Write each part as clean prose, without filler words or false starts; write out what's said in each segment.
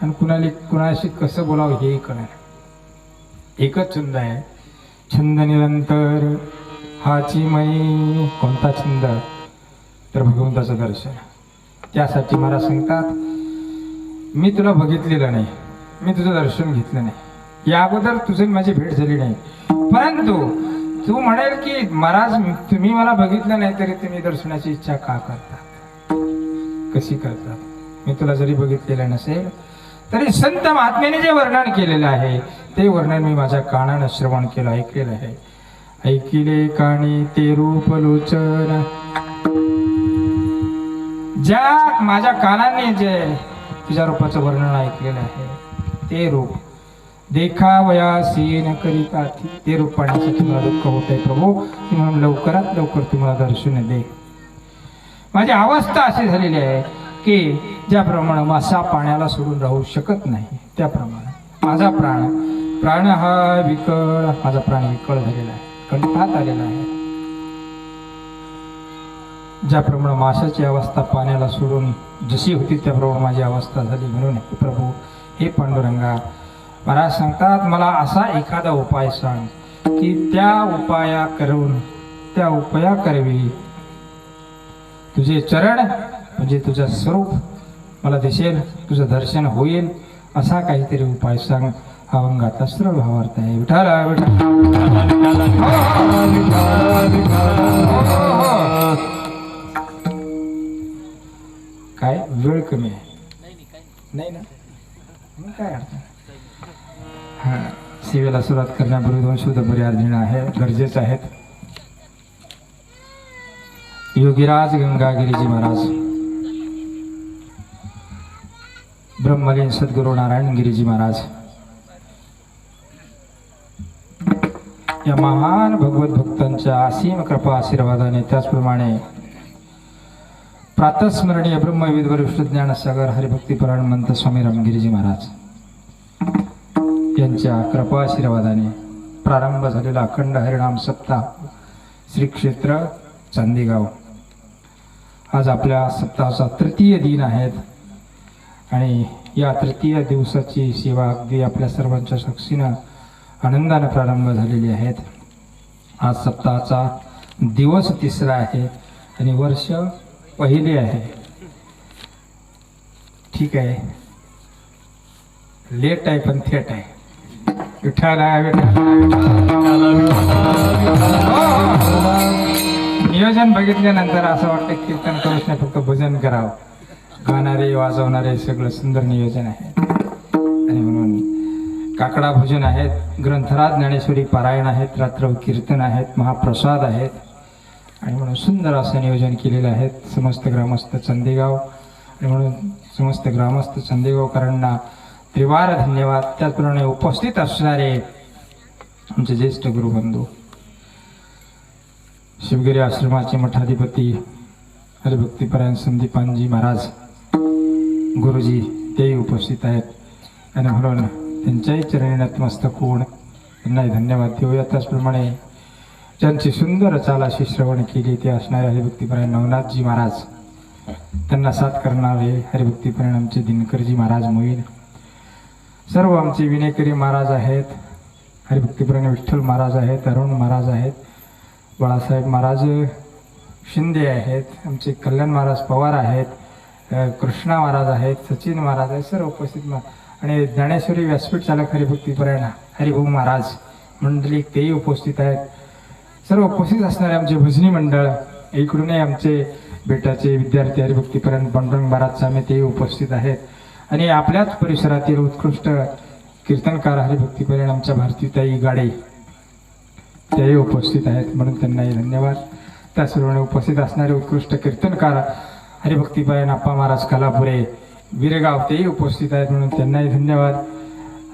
आणि कुणाशी कसं बोलावं हेही कळेना. एकच छंद आहे, छंद निरंतर हाची मई. कोणता छंद? तर भगवंताचं दर्शन. त्यासाठी मला सांगतात, मी तुला बघितलेलं नाही, मी तुझं दर्शन घेतलं नाही, या अगोदर तुझी माझी भेट झाली नाही, परंतु तू म्हणेल की महाराज तुम्ही मला बघितलं नाही तरी तुम्ही दर्शनाची इच्छा का करतात, कशी करतात? मी तुला जरी बघितलेलं नसेल तरी संत महात्म्याने जे वर्णन केलेलं आहे ते वर्णन मी माझ्या कानानं श्रवण केलं, ऐकलेलं आहे. ऐकिले काणी ते रूप लोचन. ज्या माझ्या कानाने जे तुझ्या रूपाचं वर्णन ऐकलेलं आहे ते रूप देखावयासी न करिता, ते रूप पाहण्यासाठी मला दुःख होत आहे प्रभू, म्हणून लवकरात लवकर तुम्हाला दर्शन दे. माझी अवस्था अशी झालेली आहे की ज्याप्रमाणे मासा पाण्याला सोडून राहू शकत नाही त्याप्रमाणे माझा प्राण हा विकळ, माझा प्राण विकळ झालेला आहे, कंठात आलेला आहे. ज्याप्रमाणे माशाची अवस्था पाण्याला सोडून जशी होती त्याप्रमाणे माझी अवस्था झाली. म्हणून प्रभू हे पांडुरंगा, महाराज सांगतात मला असा एखादा उपाय सांग की त्या उपाया करवी तुझे चरण म्हणजे तुझं स्वरूप मला दिसेल, तुझं दर्शन होईल, असा काहीतरी उपाय सांग. हा अंगाचा सरळ भावार्थ आहे. विठाला काय वेळ कमी आहे नाही ना, मग काय अर्थ? हा, सेवेला सुरुवात करण्यापूर्वी 2 शब्द बरे आहे, गरजेचं आहेत. योगीराज गंगागिरीजी महाराज, ब्रह्मलीन सद्गुरू नारायण गिरीजी महाराज या महान भगवत भक्तांच्या असीम कृपा आशीर्वादाने, त्याचप्रमाणे प्रातस्मरणीय ब्रह्मविद वरिष्ठ ज्ञानसागर हरिभक्तीपरायण मंत स्वामी रामगिरीजी महाराज यांच्या कृपा आशीर्वादाने प्रारंभ झालेला अखंड हरिनाम सप्ताह श्री क्षेत्र चांदेगाव आज आपल्या सप्ताहाचा तृतीय दिन आहेत. आणि या तृतीय दिवसाची सेवा अगदी आपल्या सर्वांच्या साक्षीनं आनंदाने प्रारंभ झालेली आहेत. आज सप्ताहाचा दिवस 3रा आहे आणि वर्ष पहिले आहे. ठीक आहे, लेट आहे पण थेट आहे. नियोजन बघितल्यानंतर असं वाटतं कीर्तन करूच नाही, फक्त भजन करावं. गाणारे वाजवणारे सगळं सुंदर नियोजन आहे. आणि म्हणून काकडा भजन आहेत, ग्रंथराज ज्ञानेश्वरी पारायण आहेत, रात्र कीर्तन आहेत, महाप्रसाद आहेत. आणि म्हणून सुंदर असं नियोजन केलेलं आहे समस्त ग्रामस्थ चांदेगाव. आणि म्हणून समस्त ग्रामस्थ चांदेगावकरांना त्रिवार धन्यवाद. त्याचप्रमाणे उपस्थित असणारे आमचे ज्येष्ठ गुरुबंधू शिवगिरी आश्रमाचे मठाधिपती हरिभक्तीपरायण संदीपानजी महाराज गुरुजी तेही उपस्थित आहेत. आणि म्हणून त्यांच्याही चरणी नतमस्तक होऊन त्यांनाही धन्यवाद देऊया. त्याचप्रमाणे ज्यांची सुंदर चाल अशी श्रवण केली ते असणारे हरिभक्तीपरायण नवनाथजी महाराज, त्यांना साथ करणारे हरिभक्तीपरायण आमचे दिनकरजी महाराज मोईन, सर्व आमचे विनेकरी महाराज आहेत, हरिभक्तीपरायण विठ्ठल महाराज आहेत, अरुण महाराज आहेत, बाळासाहेब महाराज शिंदे आहेत, आमचे कल्याण महाराज पवार आहेत, कृष्णा महाराज आहेत, सचिन महाराज आहेत, सर्व उपस्थित. आणि ज्ञानेश्वरी व्यासपीठ चालक हरिभक्तीपरायण हरिभाऊ महाराज मंडळी तेही उपस्थित आहेत. सर्व उपस्थित असणारे आमचे भजनी मंडळ, इकडूनही आमचे बेटाचे विद्यार्थी हरिभक्तीपरायण पांडुरंग महाराज सामे तेही उपस्थित आहेत. आणि आपल्याच परिसरातील उत्कृष्ट कीर्तनकार हरिभक्तीपरायण आमच्या भारतीताई गाडे तेही उपस्थित आहेत, म्हणून त्यांनाही धन्यवाद. त्याचप्रमाणे उपस्थित असणारे उत्कृष्ट कीर्तनकार हरिभक्तीपरायण आप्पा महाराज कालापुरे विरगाव तेही उपस्थित आहेत, म्हणून त्यांनाही धन्यवाद.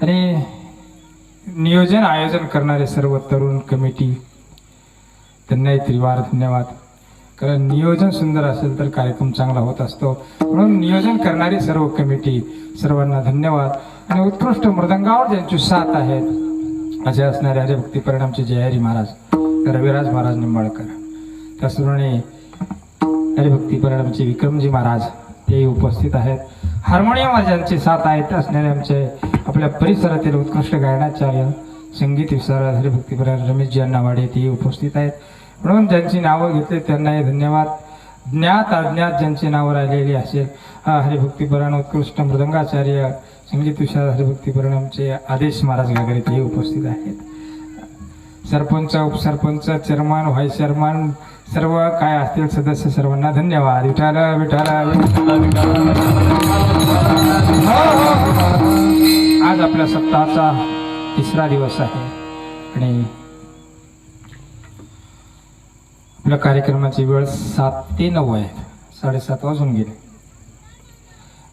आणि नियोजन आयोजन करणारे सर्व तरुण कमिटी त्यांनाही त्रिवार धन्यवाद. कारण नियोजन सुंदर असेल तर कार्यक्रम चांगला होत असतो, म्हणून नियोजन करणारी सर्व कमिटी सर्वांना धन्यवाद. आणि उत्कृष्ट मृदंगावर ज्यांची साथ आहेत असे असणारे हरिभक्तीपरायण आमचे जयहरी महाराज, रविराज महाराज निंबाळकर, त्याचप्रमाणे हरिभक्तीपरायण आमचे विक्रमजी महाराज तेही उपस्थित आहेत. हार्मोनियमवर ज्यांचे साथ आहेत असणारे आमचे आपल्या परिसरातील उत्कृष्ट गायनाचार्य संगीत विशारद हरिभक्तीपरायण रमेशजी अण्णा वाडे ते उपस्थित आहेत. म्हणून ज्यांची नावं घेतली त्यांनाही धन्यवाद. ज्ञात अज्ञात ज्यांची नावं राहिलेली असेल हरिभक्तीपरायण उत्कृष्ट मृदंगाचार्य संगीत विशारद हरिभक्तीपरायण आमचे आदेश महाराज गागरे ते उपस्थित आहेत. सरपंच उपसरपंच चेअरमन व्हाईस चेअरमन सर्व काय असतील सदस्य सर्वांना धन्यवाद. विठाल विठाल. आज आपल्या सप्ताहाचा तिसरा दिवस आहे आणि आपल्या कार्यक्रमाची वेळ 7 ते 9 आहे. 7:30 वाजून गेले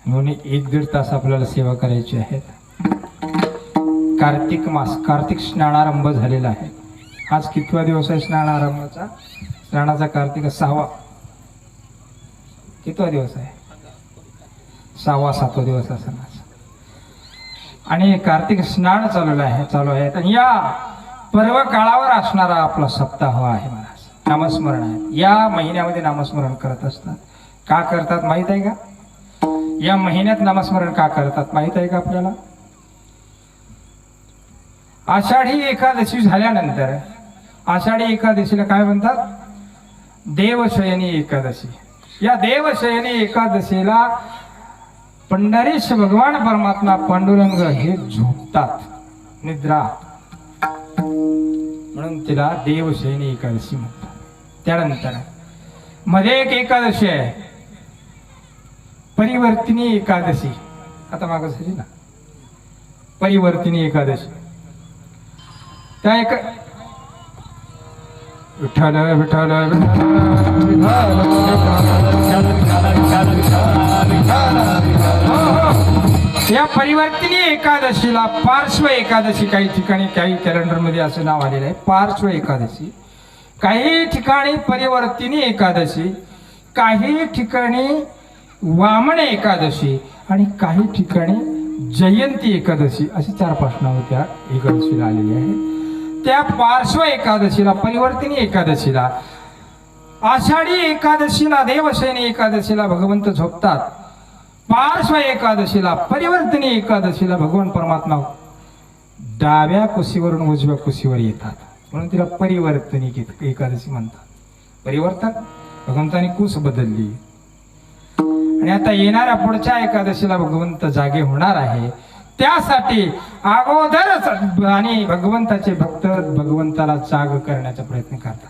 म्हणून 1-1.5 तास आपल्याला सेवा करायची आहे. कार्तिक मास कार्तिक स्नानारंभ झालेला आहे. आज कितवा दिवस आहे स्नानारंभाचा? स्नानाचा कार्तिक 6वा. कितवा दिवस आहे? 6वा 7वा दिवस असेल. आणि कार्तिक स्नान चालू आहे आणि या पर्व काळावर असणारा आपला सप्ताह आहे महाराज. नामस्मरण आहे. या महिन्यामध्ये नामस्मरण करत असतात. का करतात माहित आहे का? या महिन्यात नामस्मरण का करतात माहित आहे का आपल्याला? आषाढी एकादशी झाल्यानंतर आषाढी एकादशीला काय म्हणतात? देवशयनी एकादशी. या देवशयनी एकादशीला पंढरीश भगवान परमात्मा पांडुरंग हे झोपतात, निद्रा, म्हणून तिला देवशयनी एकादशी म्हणतात. त्यानंतर मध्ये एक एकादशी आहे परिवर्तिनी एकादशी. आता मागं झाली ना परिवर्तिनी एकादशी. त्या एक विठ्ठल विठ्ठल या परिवर्तिनी एकादशीला पार्श्व एकादशी काही ठिकाणी काही कॅलेंडर मध्ये असं नाव आलेलं आहे पार्श्व एकादशी. काही ठिकाणी परिवर्तिनी एकादशी, काही ठिकाणी वामन एकादशी आणि काही ठिकाणी जयंती एकादशी अशी 4-5 नावं त्या एकादशीला आलेली आहेत. त्या पार्श्व एकादशीला परिवर्तिनी एकादशीला आषाढी एकादशीला देवशयनी एकादशीला भगवंत झोपतात. पार्श्व एकादशीला परिवर्तिनी एकादशीला भगवान परमात्मा डाव्या कुशीवरून उजव्या कुशीवर येतात म्हणून तिला परिवर्तिनी एकादशी म्हणतात. परिवर्तन भगवंताने कुस बदलली आणि आता येणाऱ्या पुढच्या एकादशीला भगवंत जागे होणार आहे. त्यासाठी अगोदरच आणि भगवंताचे भक्त भगवंताला जाग करण्याचा प्रयत्न करतात.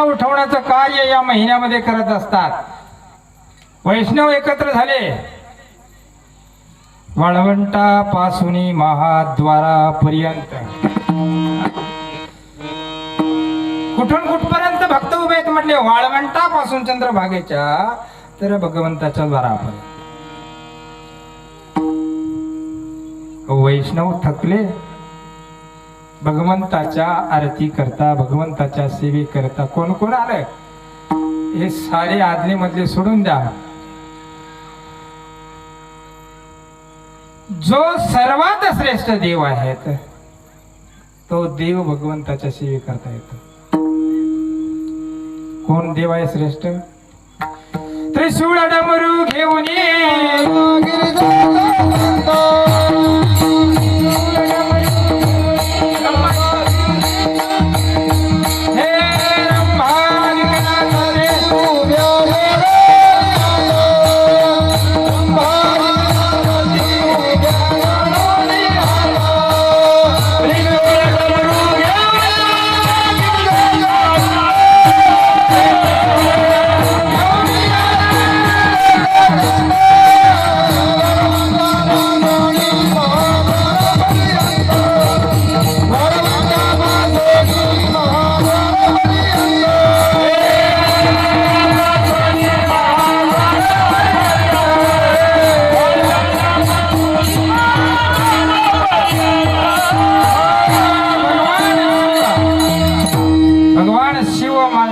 उठवण्याचं कार्य या महिन्यामध्ये करत असतात. वैष्णव एकत्र झाले वाळवंटापासून महाद्वारापर्यंत कुठून कुठपर्यंत भक्त उभे आहेत म्हटले? वाळवंटापासून चंद्रभागेच्या तर भगवंताच्या द्वारापर्यंत. वैष्णव थकले भगवंताच्या आरती करता भगवंताच्या सेवे करता. कोण कोण आलं? हे सारे आदले मधले सोडून द्या. जो सर्वात श्रेष्ठ देव आहेत तो देव भगवंताच्या सेवे करता येतो. कोण देव आहे श्रेष्ठ? त्रिशूळ डमरू घेऊन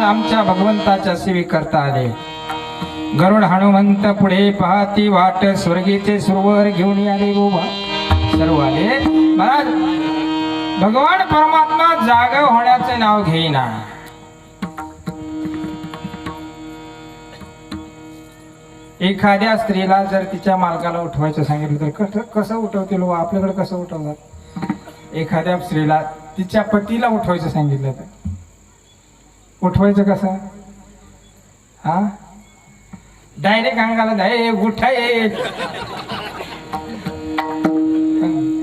आमच्या भगवंताच्या सेवे करता आले. गरुड हनुमंत पुढे पाहती वाट स्वर्गीचे सुरवर घेऊन आले गोवा सर्व आले. महाराज भगवान परमात्मा जाग होण्याचे नाव घेईना. एखाद्या स्त्रीला जर तिच्या मालकाला उठवायचं सांगितलं तर कसं उठवतील व आपल्याकडे कसं उठवतात. एखाद्या स्त्रीला तिच्या पतीला उठवायचं सांगितलं तर उठवायचं कसं. हा डायरेक्ट अंगाला जाय उठाय.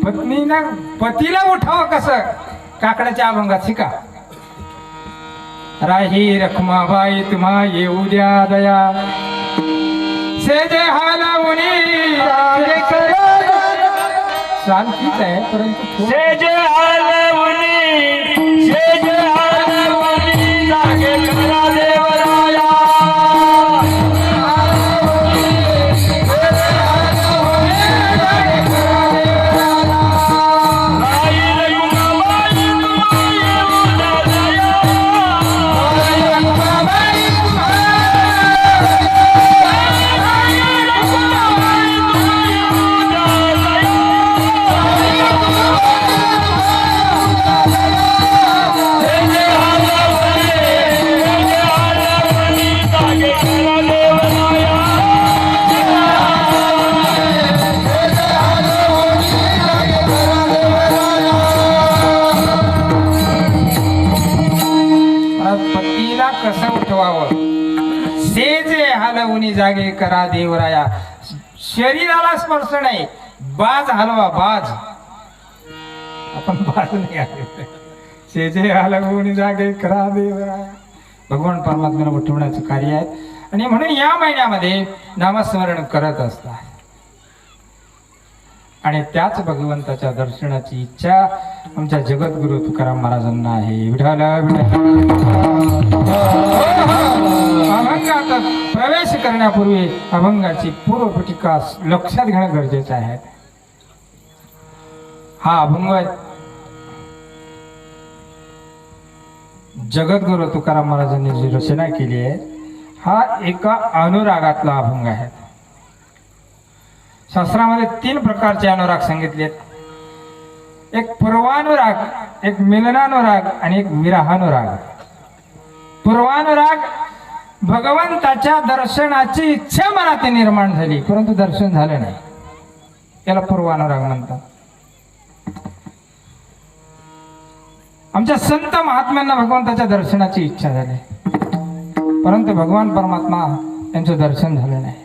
पत्नीला पतीला उठावं कसं. काकड्याच्या अभंगात शिका. राही रखमाबाई तुम्हा येऊ द्या दया सेजे हालावणी. शांतीच आहे परंतु सेजे हालावणी सेजे हालावणी जागे करा देवराया. कसं उठवावं. सेजे हलवून जागे करा देवराया. शरीराला स्पर्श नाही. बाज हलवा बाज. आपण बाज नाही आले. सेजे हलवून जागे करा देवराया. भगवान परमात्म्याला उठवण्याचं कार्य आहे. आणि म्हणून या महिन्यामध्ये नामस्मरण करत असतात. आणि त्याच भगवंताच्या दर्शनाची इच्छा आमच्या जगद्गुरु तुकाराम महाराजांना आहे. विठाल अभंगात प्रवेश करण्यापूर्वी अभंगाची पूर्वपीठिका लक्षात घेणं गरजेचं आहे. हा अभंग जगद्गुरु तुकाराम महाराजांनी जी रचना केली आहे हा एका अनुरागातला अभंग आहे. शास्त्रामध्ये 3 प्रकारचे अनुराग सांगितलेत. एक पूर्वानुराग, एक मिलनानुराग आणि एक विरहानुराग. पूर्वानुराग भगवंताच्या दर्शनाची इच्छा मनात निर्माण झाली परंतु दर्शन झालं नाही, याला पूर्वानुराग म्हणतात. आमच्या संत महात्म्यांना भगवंताच्या दर्शनाची इच्छा झाली परंतु भगवान परमात्मा यांचं दर्शन झालं नाही.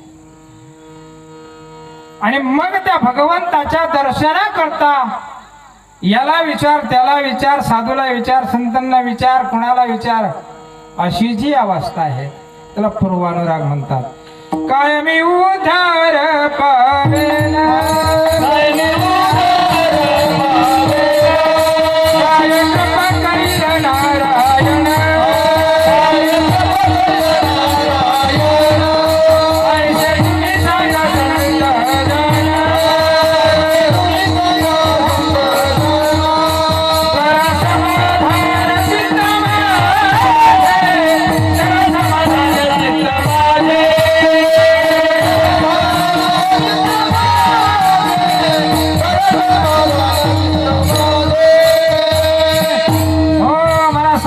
आणि मग त्या भगवंताच्या दर्शनाकरता याला विचार त्याला विचार, साधूला विचार, संतांना विचार, कुणाला विचार, अशी जी अवस्था आहे त्याला पूर्वानुराग म्हणतात. काय मी उधार पावेना काय कृपा करील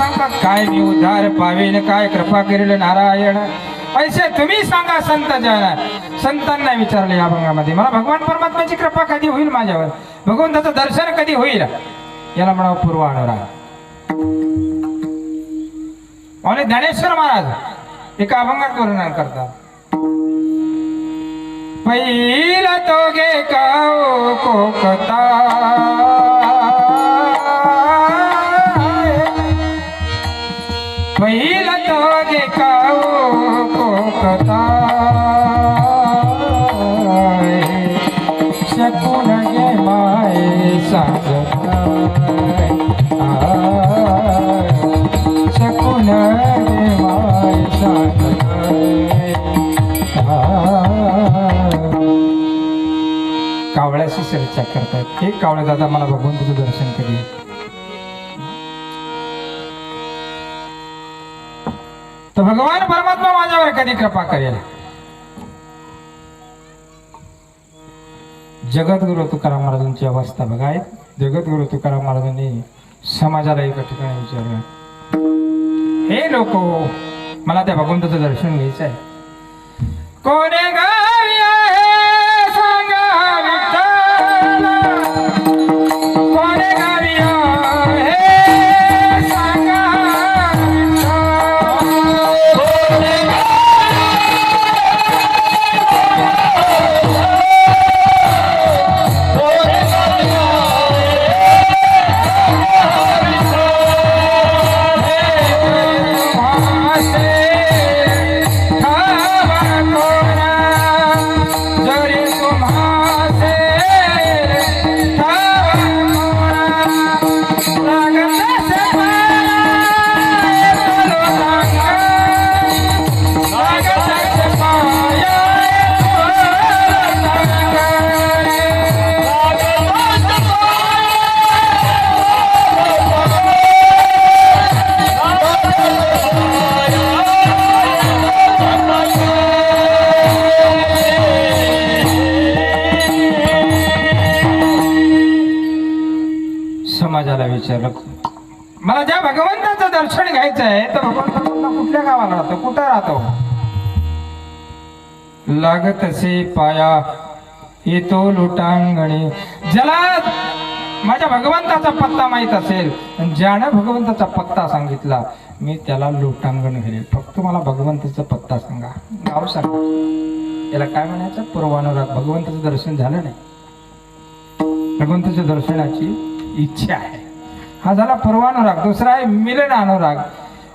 नारायण काय मी उद्धार पावेन काय कृपा करेल नारायण. ऐसे तुम्ही सांगा संत जन. संतांना विचारले या अभंगामध्ये मला भगवान परमात्म्याची कृपा कधी होईल, माझ्यावर भगवंताचं दर्शन कधी होईल, याला म्हणावं पूर्वानुराग. आणि ज्ञानेश्वर महाराज एका अभंगात वर्णन करतात. पहिला तो गे काओ कोकता पहिला तो देखाओ कोकता शकून गे माये सांगता शकून गे माये सांगता. कावळ्याशी चर्चा करतायत. हे कावळे दादा मला भगवंताचं दर्शन कधी. तर भगवान परमात्मा माझ्यावर कधी कृपा करेल. जगद्गुरु तुकाराम महाराजांची अवस्था बघा. जगद्गुरु तुकाराम महाराजांनी समाजाला एका ठिकाणी विचारलं, हे लोक, मला त्या भगवंताचं दर्शन घ्यायचं आहे. कोणे गावी आहे सांगा विठ्ठल, कोणे गावी आहे सांगा समाजाला विचारलं, मला ज्या भगवंताचं दर्शन घ्यायचं आहे तर भगवंत कुठल्या गावाला राहतो, कुठं राहतो. लागत असे पाया येतो लोटांगणी. ज्याला माझ्या भगवंताचा पत्ता माहित असेल, ज्यानं भगवंताचा पत्ता सांगितला मी त्याला लोटांगण घालेल. फक्त मला भगवंताचा पत्ता सांगा, गाव सांगा. याला काय म्हणायचं, पूर्वानुराग. भगवंताचं दर्शन झालं नाही, भगवंताच्या दर्शनाची इच्छा आहे, हा झाला पूर्वानुराग. दुसरा आहे मिलन अनुराग.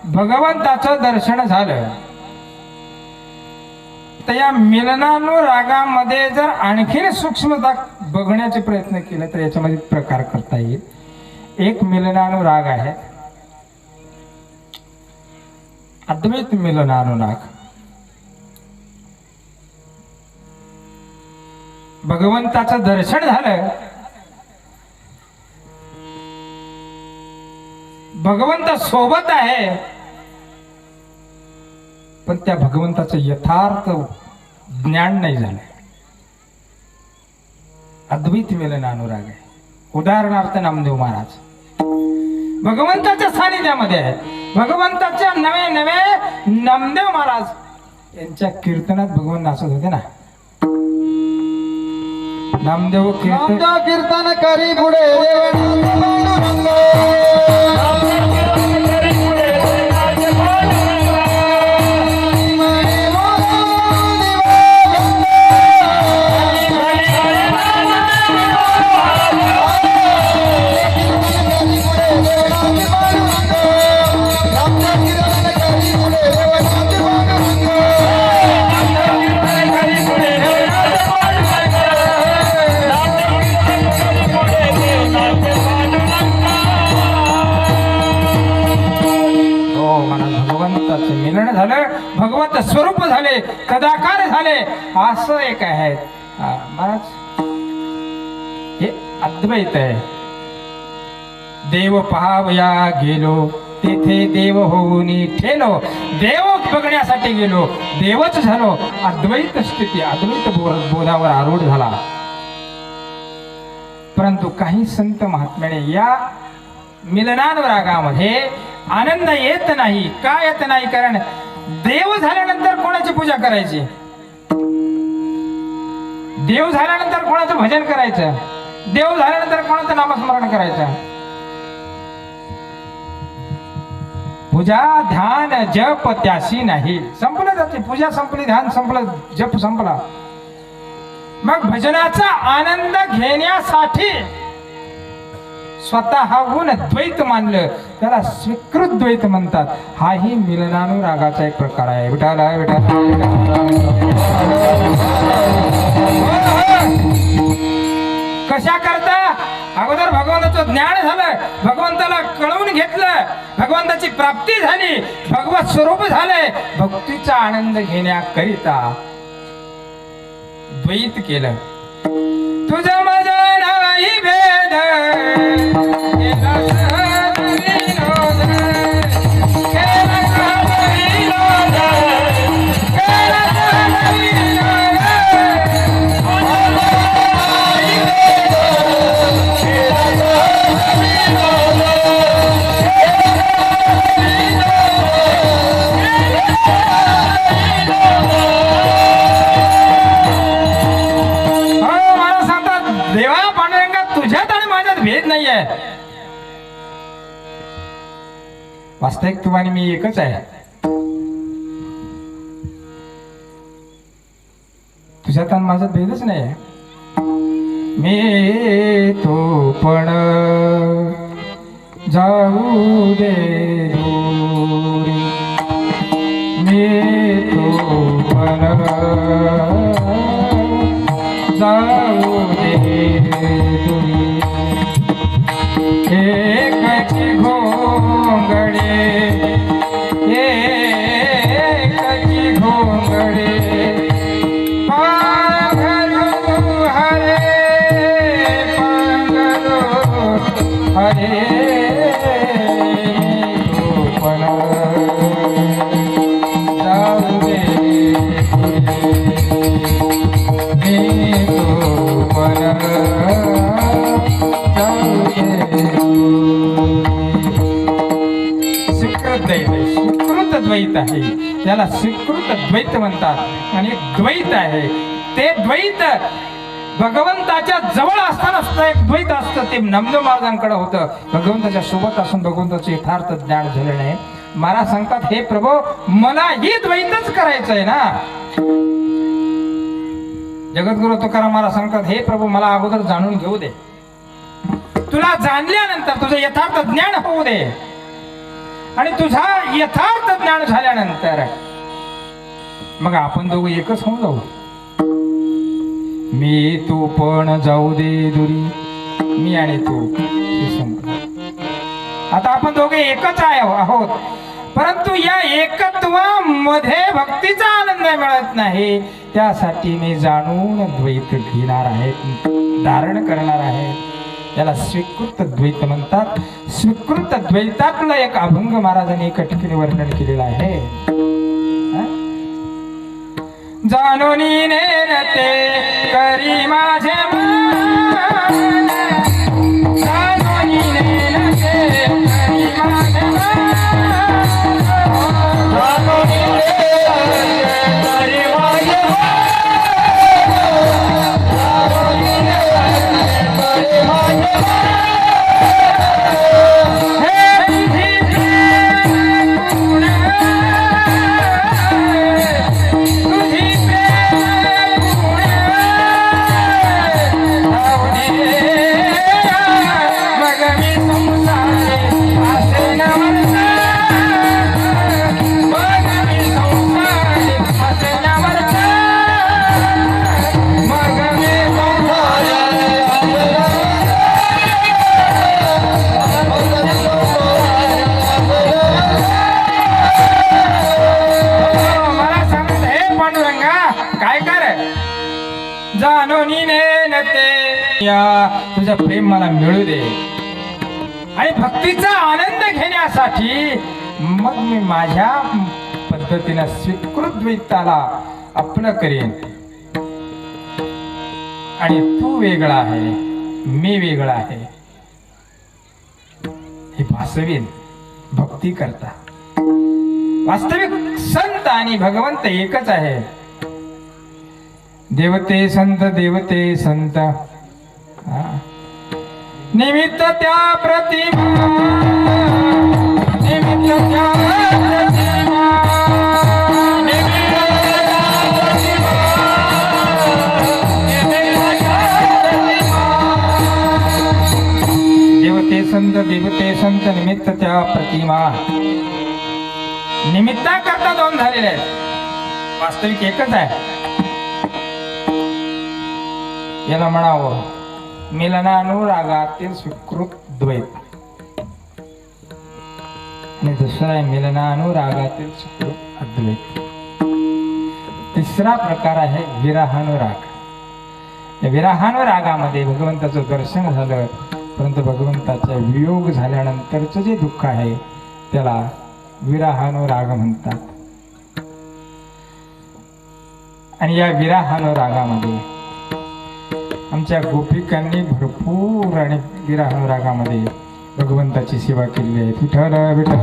भगवंताचं दर्शन झालं तर या मिलनानुरागामध्ये जर आणखीन सूक्ष्मता बघण्याचे प्रयत्न केले तर याच्यामध्ये प्रकार करता येईल. एक मिलनानुराग आहे अद्वैत मिलनानुराग. भगवंताचं दर्शन झालं, भगवंत सोबत आहे, पण त्या भगवंताचं यथार्थ ज्ञान नाही झालं. अद्वैत मिलन अनुराग आहे. उदाहरणार्थ नामदेव महाराज भगवंताच्या सानिध्यामध्ये आहेत. भगवंताच्या नवे नवे नामदेव महाराज यांच्या कीर्तनात भगवंत नाचत होते ना. नामदेव कीर्तन करी पुढे मिलन झालं, भगवंत स्वरूप झाले, कदाकार झाले, असं एक आहे महाराज. हे अद्वैत आहे. देव पहावया गेलो तेथे देव होऊन ठेलो. देव बघण्यासाठी गेलो, देवच झालो. अद्वैत स्थिती, अद्वैत बोधावर आरूढ झाला. परंतु काही संत महात्म्याने या मिलनानुरागामध्ये आनंद येत नाही. का येत नाही? कारण देव झाल्यानंतर कोणाची पूजा करायची, देव झाल्यानंतर कोणाचं भजन करायचं, देव झाल्यानंतर कोणाचं नामस्मरण करायचं. पूजा ध्यान जप त्याशी नाही. संपलं जाते, पूजा संपली, ध्यान संपलं, जप संपला. मग भजनाचा आनंद घेण्यासाठी स्वतःहून द्वैत मानलं, त्याला स्वीकृत द्वैत म्हणतात. हाही मिलनानुरागाचा एक प्रकार आहे. विठाला कशा करता? अगोदर भगवंताचं ज्ञान झालं, भगवंताला कळवून घेतलं, भगवंताची प्राप्ती झाली, भगवत स्वरूप झाले. भक्तीचा आनंद घेण्याकरिता द्वैत केलं. तुझं माझं नाही भेद केला सहज विनोद, केला सहज विनोद. वास्तविक तू आणि मी एकच आहे. तुझ्यात आणि माझ्यात भेदच नाही आहे. मी तो पण जाऊ दे दूरी, मी तो पण जाऊ दे दूरी. एकची घोंगडे, एकची घोंगडे पांघरू हरे, पांघरू हरे. तो पण जाऊ दे मी तो पण जाऊ दे. स्वीकृत द्वैत आहे, त्याला स्वीकृत द्वैत म्हणतात. आणि द्वैत आहे ते द्वैत भगवंताच्या जवळ असताना सुद्धा एक द्वैत असतं. ते नमन महाराजांकडे होतं. भगवंताच्या सोबत असून भगवंताचे यथार्थ ज्ञान झाले नाही. महाराज सांगतात, हे प्रभू मला ही द्वैतच करायचं आहे ना. जगद्गुरु तुकाराम महाराज सांगतात, हे प्रभू मला अगोदर जाणून घेऊ दे, तुला जाणल्यानंतर तुझं यथार्थ ज्ञान होऊ दे, आणि तुझा यथार्थ ज्ञान झाल्यानंतर मग आपण दोघं एकच होऊन जाऊ. मी तू पण जाऊ दे दुरी, मी आणि तू हे संपलं. आता आपण दोघे एकच आहोत, परंतु या एकत्वामध्ये भक्तीचा आनंद मिळत नाही. त्यासाठी मी जाणून द्वैत घेणार आहे, धारण करणार आहे. याला स्वीकृत द्वैत म्हणतात. स्वीकृत द्वैतातलं एक अभंग महाराजांनी एका ठिकाणी वर्णन केलेलं आहे. जाणून नेते करी माझे मन, जाणून नेते करी माझे मन, जाणून नेते करी माझे मन, जाणून नेते करी माझे मन. तुझं प्रेम मला मिळू दे, आणि भक्तीचा आनंद घेण्यासाठी मग मी माझ्या पद्धतीने स्वीकृत द्वैताला आपलं करेन. आणि तू वेगळा आहे, मी वेगळा आहे हे भासवीन भक्ती करता. वास्तविक संत आणि भगवंत एकच आहे. देवते संत, देवते संत, निमित्त त्या प्रतिमा, निमित्त त्या प्रतिमा, निमित्त त्या प्रतिमा, निमित्त त्या प्रतिमा. देवते संत, देवते संत, निमित्त त्या प्रतिमा. निमित्ता करता दोन झालेले आहेत, वास्तविक एकच आहे. याला म्हणावं मिलनानुरागातील स्वीकृत द्वैत, आणि दुसरा आहे मिलनानुरागातील स्वीकृत अद्वैत. तिसरा प्रकार आहे विरहानुराग. या विरहानुरागामध्ये भगवंताचं दर्शन झालं, परंतु भगवंताचा वियोग झाल्यानंतरचं जे दुःख आहे त्याला विरहानुराग म्हणतात. आणि या विरहानुरागामध्ये आमच्या गोपिकांनी भरपूर आणि विरहानुरागामध्ये भगवंताची सेवा केलेली आहे. विठ्ठल विठ्ठल.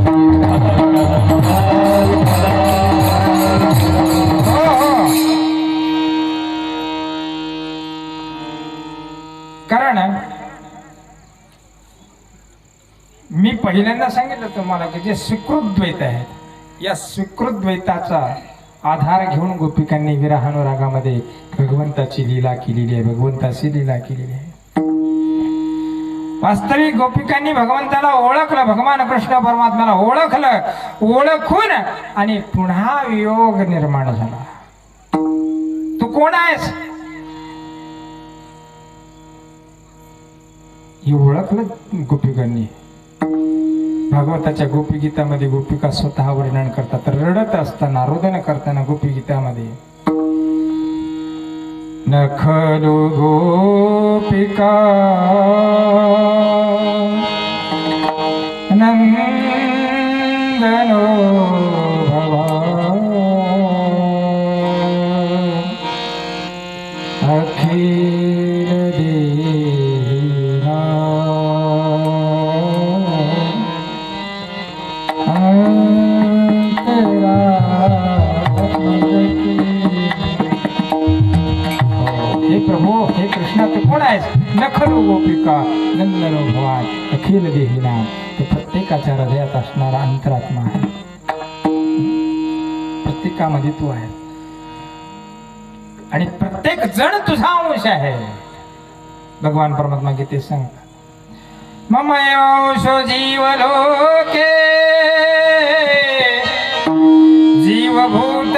कारण मी पहिल्यांदा सांगितलं तुम्हाला की जे स्वीकृत द्वैत आहेत, या स्वीकृत द्वैताचा आधार घेऊन गोपिकांनी विरहानुरागामध्ये भगवंताची लीला केलेली आहे, भगवंताची लीला केलेली आहे. वास्तविक गोपिकांनी भगवंताला ओळखलं, भगवान कृष्ण परमात्म्याला ओळखलं, ओळखून आणि पुन्हा वियोग निर्माण झाला. तू कोण आहेस हे ओळखलं गोपिकांनी. भागवताच्या गोपीगीतामध्ये गोपिका स्वतः वर्णन करतात, रडत असताना, रोदन करताना गोपीगीतामध्ये, न खलु गोपिका नंदनो भवान अखिल देवा हे प्रभू, हे कृष्णा तू कोण आहेस? नखलो गोपिका नंदनो भवान अखिल देहिना. तो प्रत्येकाच्या हृदयात असणारा अंतरात्मा आहे, प्रत्येकामध्ये तू आहे आणि प्रत्येक जण तुझा अंश आहे. भगवान परमात्मा गीतेत सांगतात, मम अंशो जीवलोके जीवभूत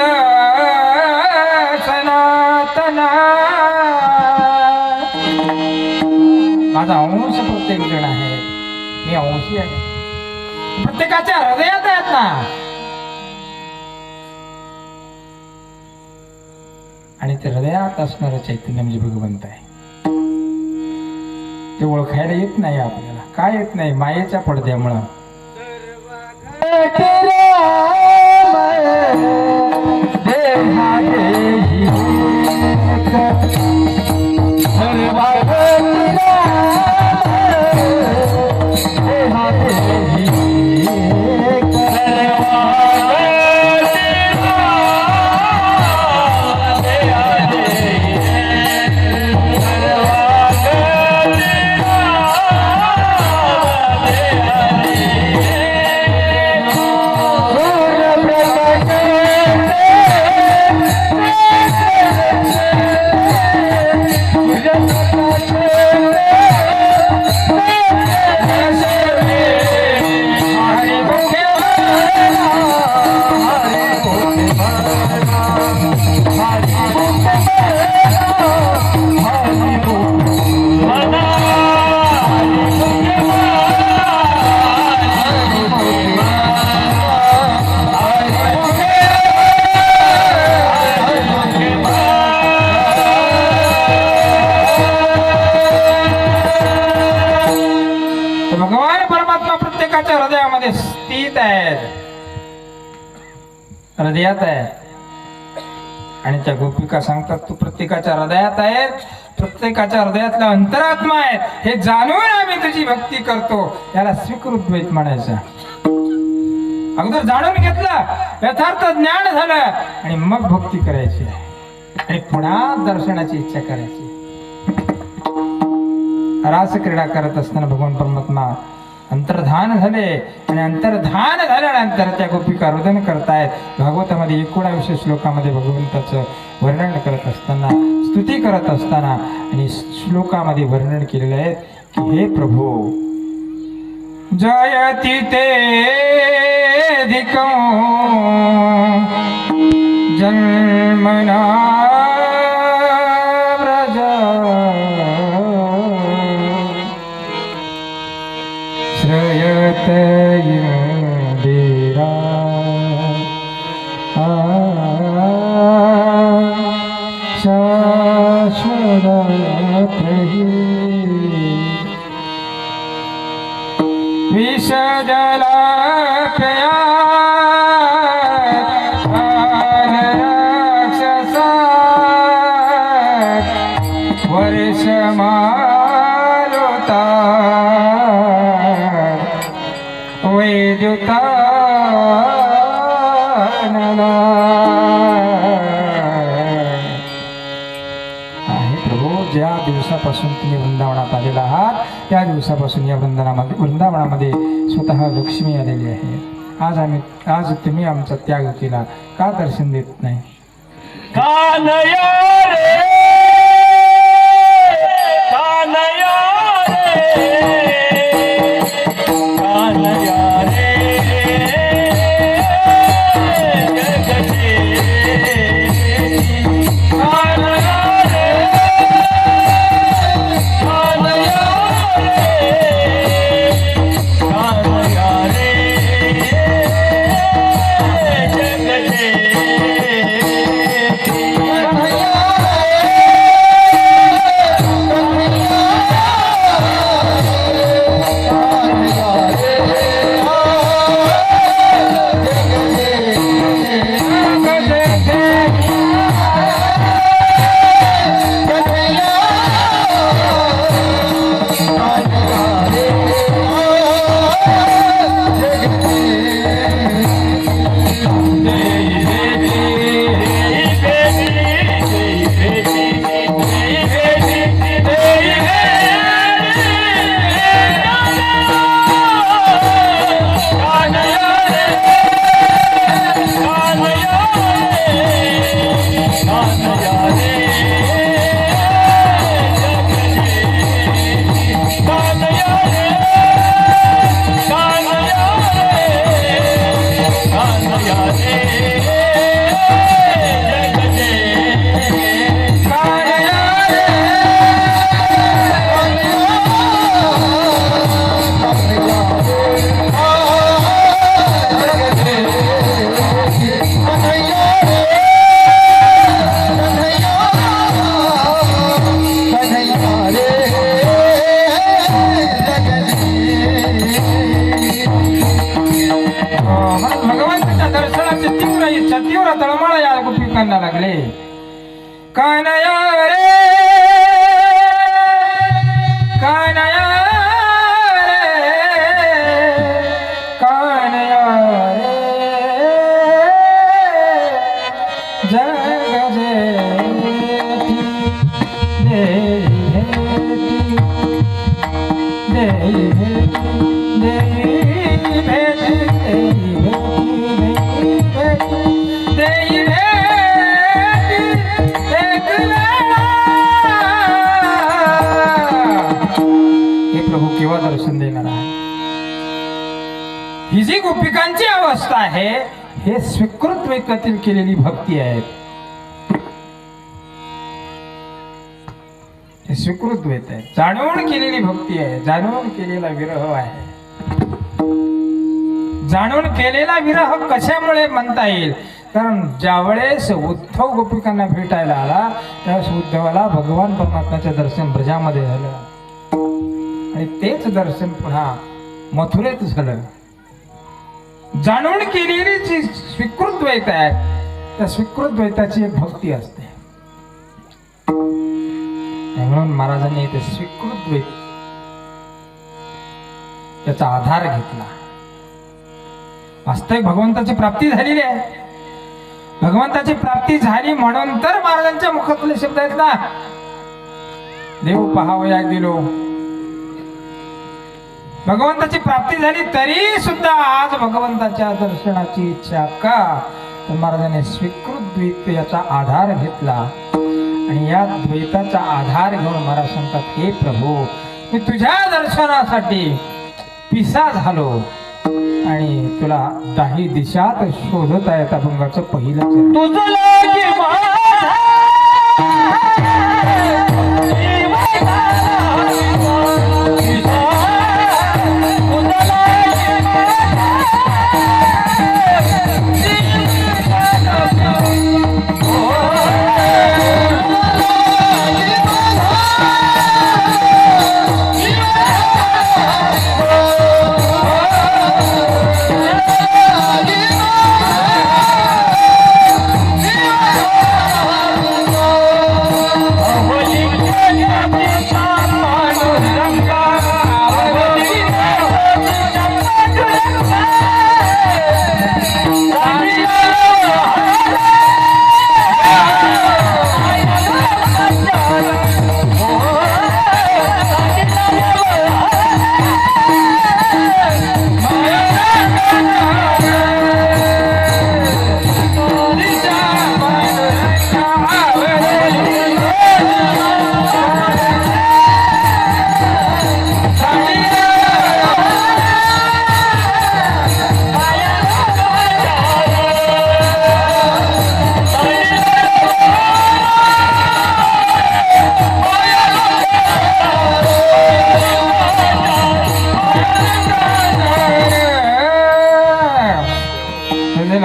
सनातना. माझा अंश प्रत्येक जण आहे, मी अंशी आहे. प्रत्येकाच्या हृदयात आहेत ना, आणि ते हृदयात असणारं चैतन्य म्हणजे भगवंत आहे. ते ओळखायला येत नाही आपल्याला. काय येत नाही? मायेच्या पडद्यामुळं. भगवान परमात्मा प्रत्येकाच्या हृदयामध्ये स्थित आहेत, हृदयात आहे. आणि त्या गोपिका सांगतात, तू प्रत्येकाच्या हृदयात आहेत, प्रत्येकाच्या हृदयातला अंतरात्मा आहे. हे जाणून आम्ही तुझी भक्ती करतो. याला स्वीकृत द्वैत म्हणायचं. अगोदर जाणून घेतलं, यथार्थ ज्ञान झालं आणि मग भक्ती करायची आणि पुन्हा दर्शनाची इच्छा करायची. रास क्रीडा करत असताना भगवान परमात्मा अंतर्धान झाले आणि अंतर्धान झाल्यानंतर त्या गोपिका रोदन करतायत. भागवतामध्ये 19 श्लोकामध्ये भगवंताचं वर्णन करत असताना, स्तुती करत असताना आणि श्लोकामध्ये वर्णन केलेलं आहे की हे प्रभू, जयति ते धिकं जन्मना श्रयत इंदिरा शाश्वत विषजला प्या राक्षसा वर्षमालोता वैद्युतानला. आहे प्रभू, ज्या दिवशी दिवसापासून तुम्ही वृंदावनात आलेला आहात त्या दिवसापासून या वृंदावनामध्ये स्वतः लक्ष्मी आलेली आहे. आज तुम्ही आमचा त्याग केला, का दर्शन देत नाही? कानया रे कानया रे कानया रे जगते कानया रे कानया रे कानया रे जगते भगवंताच्या दर्शनाची तीव्र इच्छा, तीव्र तळमळ या गोपिकांना लागले. कानया रे कानया रे कानया रे जग जेठी देई भेटी केव्हा दर्शन देणार आहे? ही जी गोपिकांची अवस्था आहे हे स्वीकृत द्वैतातील केलेली भक्ती आहे. हे स्वीकृत द्वैत आहे, जाणून केलेली भक्ती आहे, जाणून केलेला विरह आहे. जाणून केलेला विरह कशामुळे म्हणता येईल? कारण ज्यावेळेस उद्धव गोपिकांना भेटायला आला त्यावेळेस उद्धवाला भगवान परमात्म्याचे दर्शन ब्रजामध्ये झालं आणि तेच दर्शन पुन्हा मथुरेत झालं. जाणून केलेली जी स्वीकृत द्वैत आहे त्या स्वीकृत द्वैताची एक भक्ती असते. म्हणून महाराजांनी ते स्वीकृत द्वैत त्याचा आधार घेतला. वास्तविक भगवंताची प्राप्ती झालेली आहे. भगवंताची प्राप्ती झाली म्हणून तर महाराजांच्या मुखातले शब्द आहेत ना, देव पहावया गेलो. भगवंताची प्राप्ती झाली तरी सुद्धा आज भगवंताच्या दर्शनाची इच्छा का? तर महाराजांनी स्वीकृत द्वैत याचा आधार घेतला आणि या द्वैताचा आधार घेऊन महाराज सांगतात, हे प्रभू मी तुझ्या दर्शनासाठी पिसा झालो आणि तुला दाही दिशात शोधत आहे. अभंगाचं पहिलं चरण. तुझं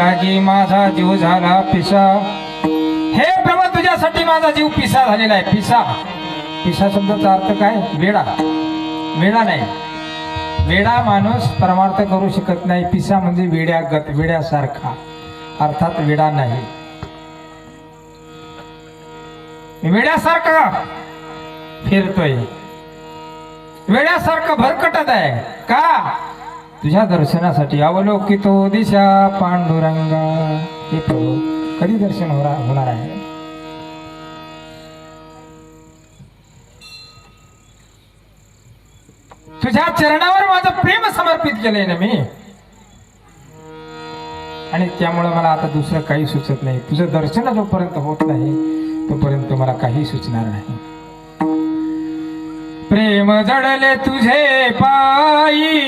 लागी माझा जीव झाला पिसा. हे प्रभू तुझ्यासाठी माझा जीव पिसा झालेला आहे. पिसा, पिसा शब्दाचा अर्थ काय? वेडा. वेडा नाही, वेडा माणूस परमार्थ करू शकत नाही. पिसा म्हणजे वेड्यागत, वेड्यासारखा, अर्थात वेडा नाही. वेड्यासारखा फिरतोय, वेड्यासारखं भरकटत आहे. का? तुझ्या दर्शनासाठी. अवलोकितो दिशा पांडुरंगा. हे प्रभू कधी दर्शन होणार आहे? तुझ्या चरणावर माझं प्रेम समर्पित केलंय ना मी, आणि त्यामुळे मला आता दुसरं काही सुचत नाही. तुझं दर्शन जोपर्यंत होत नाही तोपर्यंत मला काही सुचणार नाही. प्रेम जडले तुझे पायी,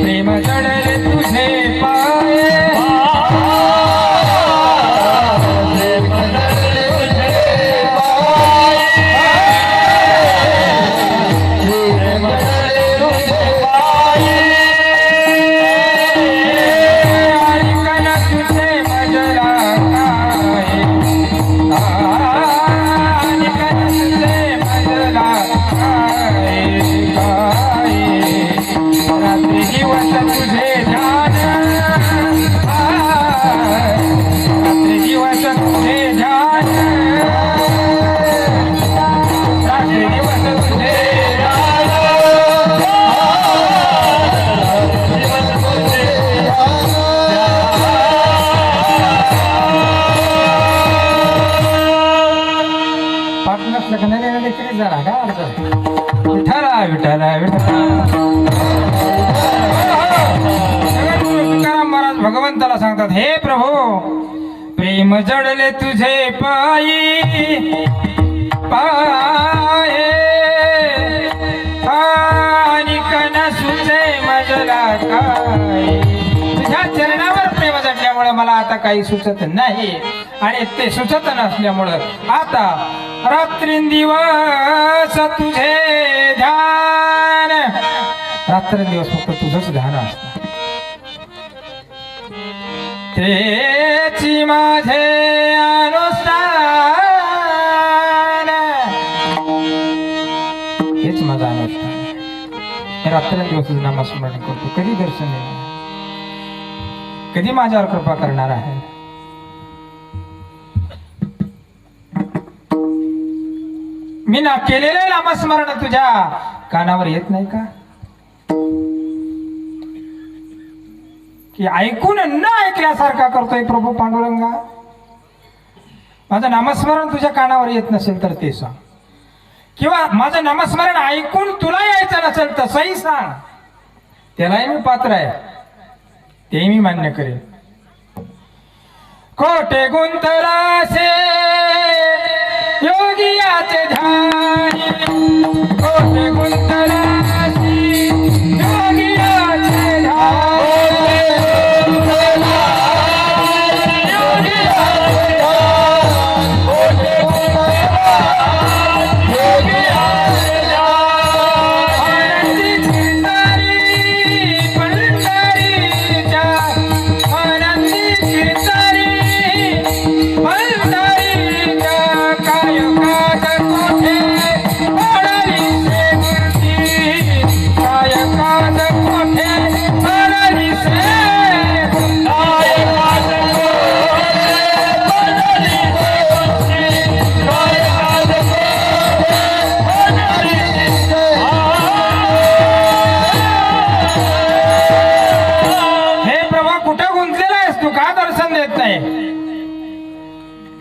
प्रेम जडले तुझे पाये. विठ्ठला विठ्ठला विठ्ठला. तुकाराम महाराज भगवंताला सांगतात, हे प्रभू प्रेम जडले तुझे पायी पाये, आणि कनसुचे मजला काय. तुझ्या चरणावर प्रेम जडल्यामुळे मला आता काही सुचत नाही, आणि ते सुचत नसल्यामुळं आता रात्रिंदिवस तुझे ध्यान. रात्रंदिवस फक्त तुझंच ध्यान असतं. तेची माझे अनुष्ठान, हेच माझं अनुष्ठान. हे रात्रंदिवस नामस्मरण करतो. कधी दर्शन देणार? कधी माझ्यावर कृपा करणार आहे? मी ना केलेले नामस्मरण तुझ्या कानावर येत नाही का? की ऐकून न ऐकल्यासारखा करतोय प्रभू पांडुरंगा? माझं नामस्मरण तुझ्या कानावर येत नसेल तर ते सांग, किंवा माझं नामस्मरण ऐकून तुला यायचं नसेल तसंही सांग. त्यालाही मी पात्र आहे, तेही मी मान्य करेन. कोटे गुंतलासे योगियाचे ध्यानी, कोटे गुंतलासी योगियाचे ध्यानी.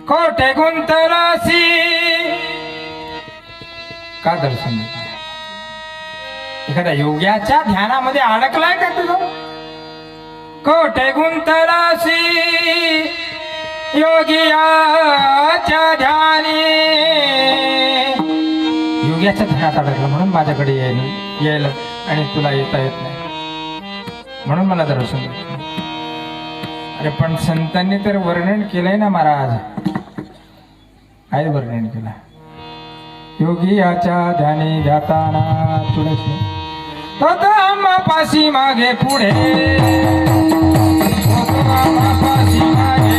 कोठे गुंतलासी का दर्शन देत नाही? एखाद्या योग्याच्या ध्यानामध्ये अडकलाय का तुझं? कोठे गुंतलासी योगियाच्या ध्यानी. योग्याच्या ध्यानात अडकला म्हणून माझ्याकडे यायला आणि तुला येता येत नाही, म्हणून मला दर्शन देत नाही. अरे पण संतांनी तर वर्णन केलंय ना महाराज. काय वर्णन केलं? योगी याच्या ध्यानी ध्याताना तुळशी तो आम्हा पाशी मागे पुढे तो आम्हा पाशी मागे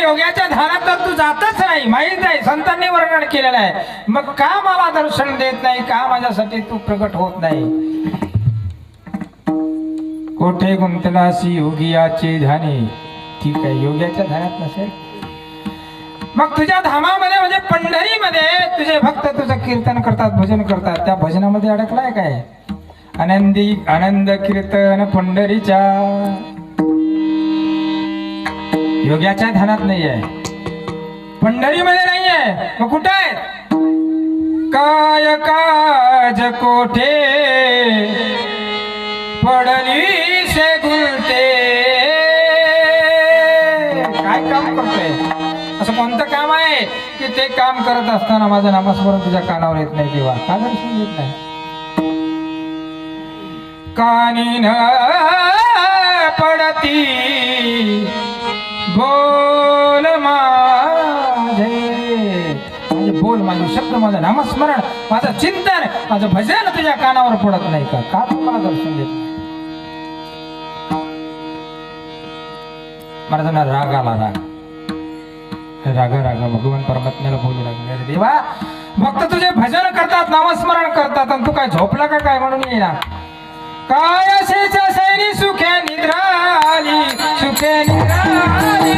योग्याच्या धारात तर तू जातच नाही, माहित आहे, संतांनी वर्णन केलेलं आहे. मग का मला दर्शन देत नाही, का माझ्यासाठी तू प्रकट होत नाही? कोठे गुंतलासी योगियाचे ध्याने. ठीक आहे, योग्याच्या धारात नसेल मग तुझ्या धामामध्ये म्हणजे पंढरीमध्ये तुझे भक्त तुझं कीर्तन करतात, भजन करतात, त्या भजनामध्ये अडकलाय काय? आनंदी आनंद कीर्तन पंढरीच्या योग्याच्या ध्यानात नाहीये, पंढरीमध्ये नाहीये. मग कुठं आहेत? काय काज कोठे पडली से गुलते. काय काम करतोय? असं कोणतं काम आहे की ते काम करत असताना माझं नामस्मरण तुझ्या कानावर येत नाही? देवा का दर्शन देत नाही? कानी न पडती बोल माझे, म्हणजे बोल माझे शब्द, माझं नामस्मरण, माझं चिंतन, माझं भजन तुझ्या कानावर पडत नाही का? का तुम्हाला दर्शन देत नाही? मला राग आला, रागा रागा भगवान परमात्म्याला बोलू लागले, अरे देवा भक्त तुझे भजन करतात, नामस्मरण करतात, आणि तू काय झोपला का काय म्हणून येईना? काय असेच सैनी सुखे निद्राली, सुखे निद्राली.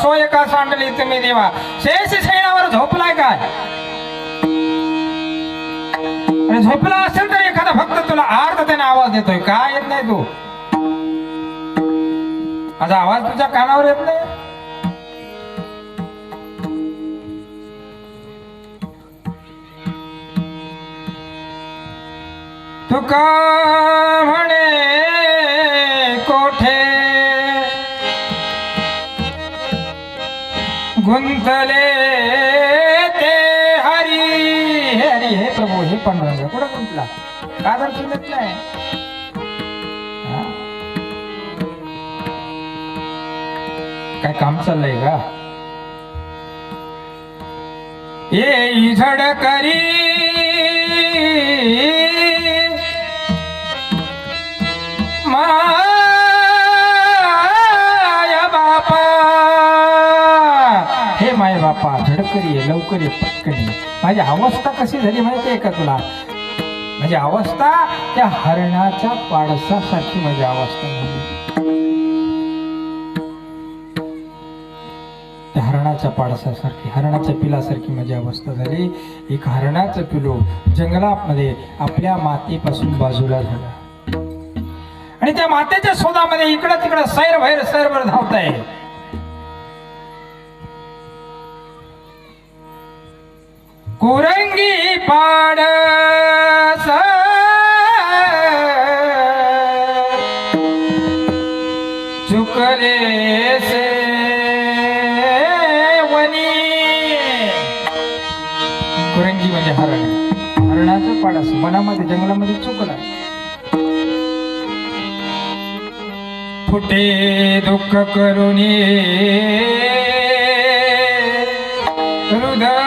सोय का सांडली तुम्ही देवा? शेष शयनावर झोपलाय काय? आणि झोपला असेल तर एखादा भक्त तुला अर्ध त्याने आवाज देतोय, का येत नाही? तू माझा आवाज तुझ्या कानावर येत नाही? तुका म्हणे कोठे गुंतले ते हरी. हे हरी, हे प्रभू, हे पांडुरंग कुठं गुंतला? का दर्शन देत नाही? काय काम चाललंय का? ये झड करी माय बापा, झडकरी आहे, लवकर ये, पटकन ये. माझी अवस्था कशी झाली माहितीये का तुला? माझी अवस्था त्या हरणाच्या पाडसासारखी माझी अवस्था झाली. त्या हरणाच्या पाडसासारखी, हरणाच्या पिलासारखी माझी अवस्था झाली. एक हरणाचं पिलो जंगलामध्ये आपल्या मातेपासून बाजूला झाला आणि त्या मातेच्या शोधामध्ये इकडं तिकडं सैरभैर धावत आहे. कुरंगी पाडस चुकले से वनी. कुरंगी म्हणजे हरण, हरणाचं पाडस वनामध्ये जंगलामध्ये चुकला. फुटे दुःख करुणी हृदय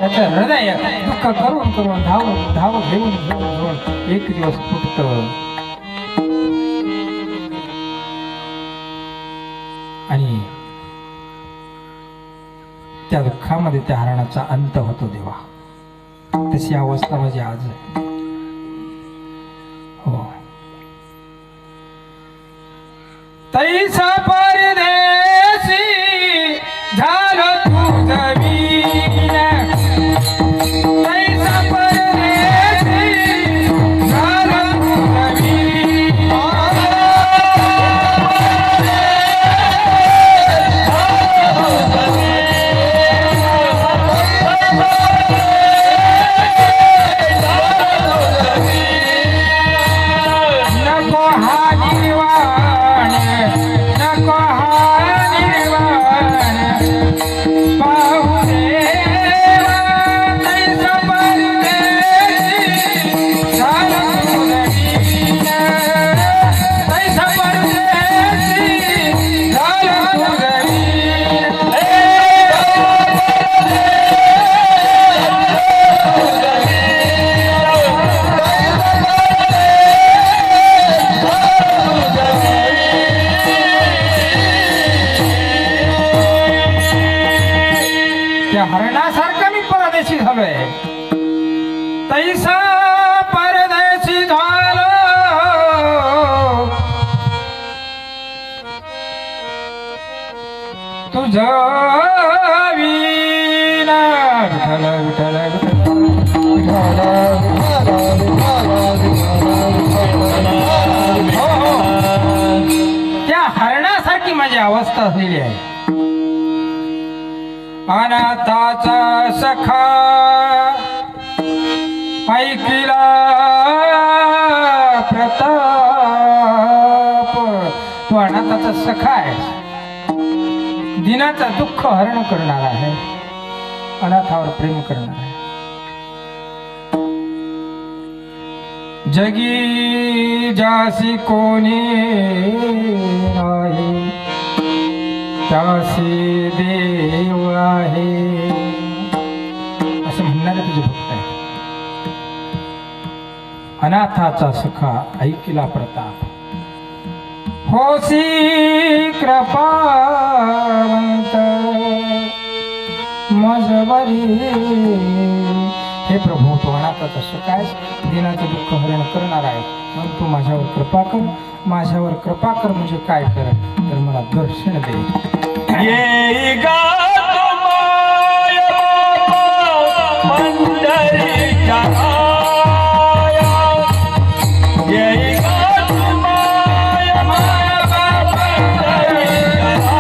त्याचं हृदय दुःख करून करून धाव घेऊन घेऊन एक दिवस फुटत. आणि त्या दुःखामध्ये त्या हरणाचा अंत होतो देवा. तशी अवस्था माझी आज आहे. हो तैसा परदेशी झालो तुझं वीण. तैसा परदेशी झालो तुझं वीण. नको हा निर्वाण, नको हा निर्वाण पाहू देवा. तैसा परदेशी झालो तुझं वीण. तैसा परदेशी झालो तुझं वीण. त्या हरणासारखा मी परदेशी झालोय. तैसा परदेशी झालो तुझं वीण. विठ्ठल विठ्ठल त्या हरणासारखी माझी अवस्था झालेली आहे. अनाथाचा सखा ऐकिला प्रताप. तो अनाथाचा सखा आहे, दिनाचा दुःख हरण करणार आहे, अनाथावर प्रेम करणार आहे. जगी जासी कोणी नाही, त्यासी देव आहे असं म्हणणारे तुझे भक्त आहे. अनाथाचा सखा ऐकिला प्रताप, होसी कृपावंत मजबरी. हे प्रभू, तू अनाथाचा सखा आहेस, दिनाचं दुःख हरण करणार आहे, म्हणून तू माझ्यावर कृपा कर. माझ्यावर कृपा कर म्हणजे काय कर, तर मला दर्शन दे. येई गा माय बापा पंढरीच्या आया. येई गा माय बापा पंढरीच्या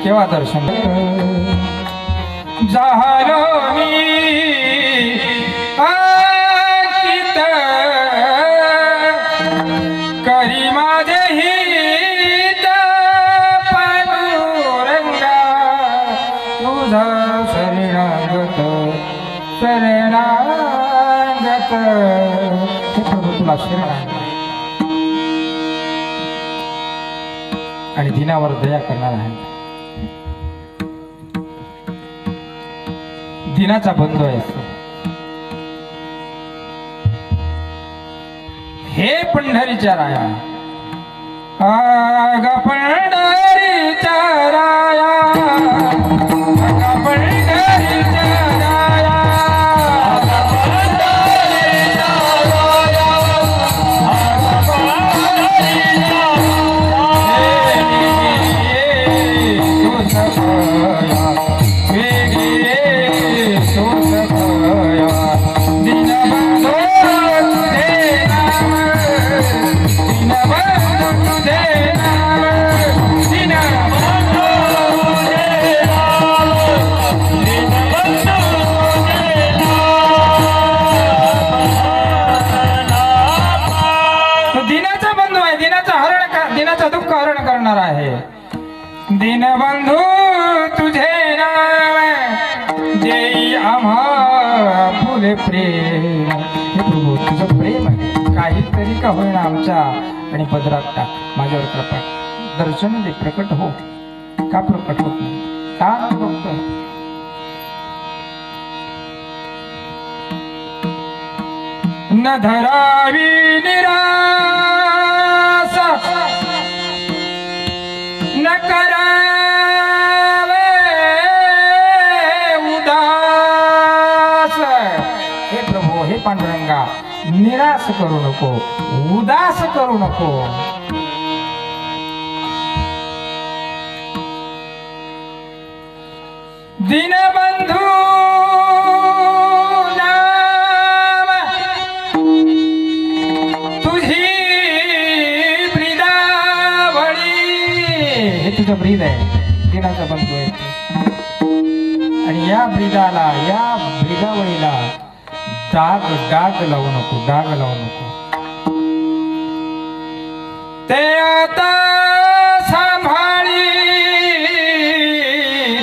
केव्हा दर्शन झालो मी अंकित करी माझे हित पांडुरंगा तुझा शरण शरणागत हे प्रभू तुला शरणागत आणि दिनावर दया करणार आहे. दिनाचा बंधू आहे तो. हे पंढरीच्या राया आग पंढरीच्या राया आग पंढरीच्या राया आग पंढरीच्या राया आग पंढरीच्या दिनाचा दुःख हरण करणार आहे. दीनबंधू तुझे नाम देई आम्हा फुले प्रेम. हे प्रभू तुझं प्रेम आहे काहीतरी का होईना आमच्या आणि पदरात टाक. माझ्यावर कृपा दर्शन दे. प्रकट हो. का प्रकट होत नाही का बघतो. न धरावी निराश न करावे उदास. हे प्रभू हे पांडुरंगा निराश करू नको उदास करू नको. दीनबंधू नाम तुझी ब्रीदावळी. हे तुझं ब्रीद आहे दिनाचा बंधू आहे. आणि या ब्रीदाला या ब्रीदावळीला डाग डाग लावू नको डाग लावू नको. ते आता सांभाळी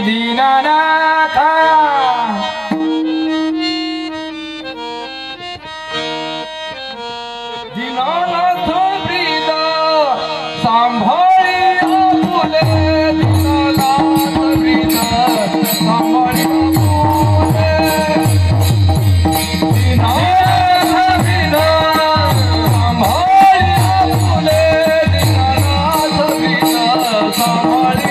दीनानाथा. दीनानाथ ब्रीद सांभाळी फुले. दीनानाथ ब्रीद सांभाळी फुले. दीनानाथ ब्रीद सांभाळी फुले. दीनानाथ ब्रीद सांभाळी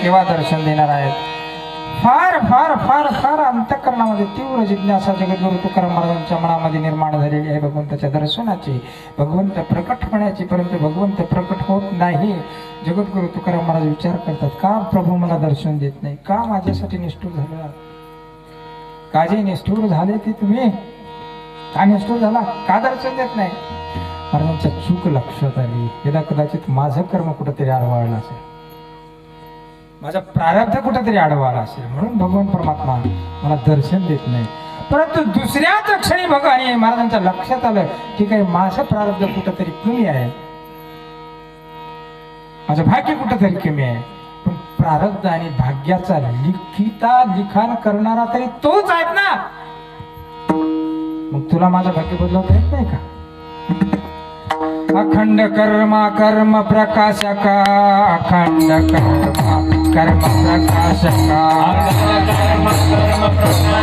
केव्हा दर्शन देणार आहेत. फार फार फार फार अंतःकरणामध्ये तीव्र जिज्ञासा जगद्गुरु तुकाराम महाराजांच्या मनामध्ये निर्माण झालेली आहे भगवंताच्या दर्शनाची भगवंत प्रकट होण्याची. परंतु भगवंत प्रकट होत नाही. जगद्गुरु तुकाराम महाराज विचार करतात का प्रभू मला दर्शन देत नाही. का माझ्यासाठी निष्ठूर झाला. का जे निष्ठूर झाले ते तुम्ही का निष्ठूर झाला का दर्शन देत नाही. महाराजांच्या चूक लक्षात आली. यदा कदाचित माझं कर्म कुठेतरी आडवाळलं असेल माझा प्रारब्ध कुठेतरी आडवाला असेल म्हणून भगवान परमात्मा मला दर्शन देत नाही. परंतु दुसऱ्याच क्षणी बघा आणि महाराजांच्या लक्षात आलं ठीक आहे माझं प्रारब्ध कुठेतरी कमी आहे माझं भाग्य कुठेतरी कमी आहे. पण प्रारब्ध आणि भाग्याचा लिखाण करणारा तरी तोच आहेत ना. मग तुला माझा भाग्य बदलवता येत नाही का? अखंड कर्म प्रकाशका, अखंड कर्म प्रकाशका, अखंड कर्म प्रकाश,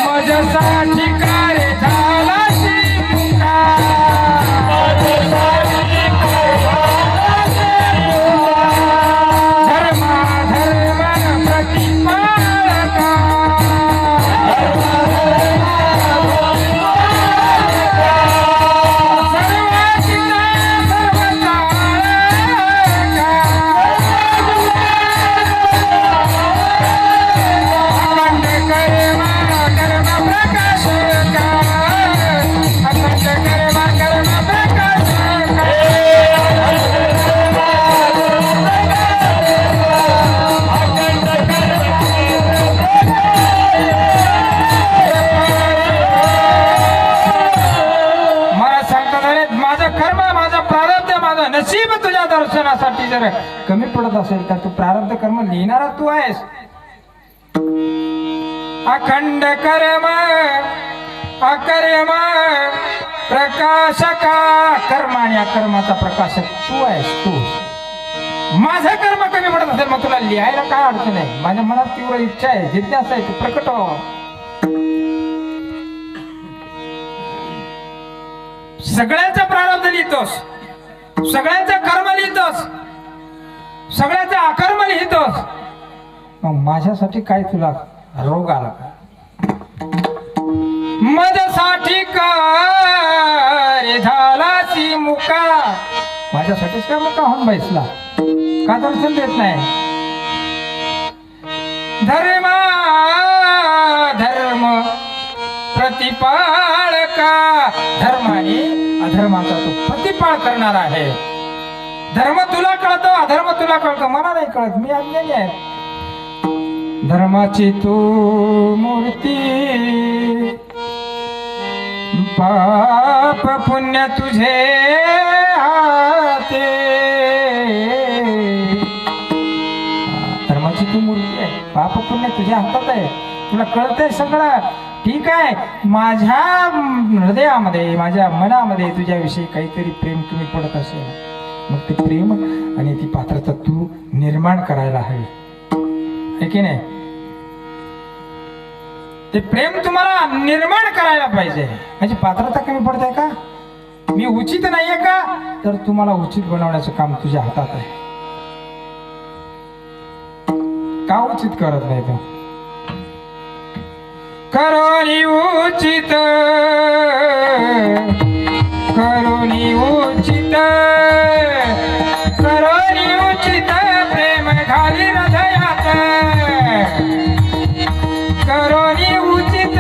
माझ्यासाठी कार्य झाला शिवका, नशीब तुझ्या दर्शनासाठी जर कमी पडत असेल तर तू प्रारब्ध कर्म लिहिणारा तू आहेस. अखंड कर्म अकर्म प्रकाशका, कर्म आणि अकर्माचा प्रकाशक तू आहेस. तू माझं कर्म कमी पडत असेल मग तुला लिहायला काय अडचण आहे? माझ्या मनात तीव्र इच्छा आहे, जिज्ञासा आहे, तू प्रकट हो. सगळ्यांचा प्रारब्ध लिहितोस, सगळ्यांचं कर्म लिहितोस, सगळ्यांचं अकर्म लिहितोस, मग माझ्यासाठी काय तुला रोग आला का? माझ्यासाठी काय झालासी मुका, माझ्यासाठीच काय मुका होऊन बैसला? का दर्शन देत नाही? धर्म प्रतिपाळका, धर्माने अधर्माचा तो प्रतिपाळ करणार आहे. धर्म तुला कळतो, अधर्म तुला कळतो, मला नाही कळत, मी अज्ञानी आहे. धर्माची तू मूर्ती, पाप पुण्य तुझे हाते. धर्माची तू मूर्ती आहे, पाप पुण्य तुझ्या हातात आहे, तुला कळतंय सगळं. ठीक आहे, माझ्या हृदयामध्ये, माझ्या मनामध्ये तुझ्याविषयी काहीतरी प्रेम कमी पडत असेल, मग ते प्रेम आणि ती पात्रता तू निर्माण करायला हवी, है की नाही? ते प्रेम तुम्हाला निर्माण करायला पाहिजे. माझी पात्रता कमी पडते का? मी उचित नाहीये का? तर तुम्हाला उचित बनवण्याचं काम तुझ्या हातात आहे. का उचित करत नाही तू? करोनी उचित, करोनी उचित, करोनी उचित, प्रेम घाली हृदयात, करोनी उचित,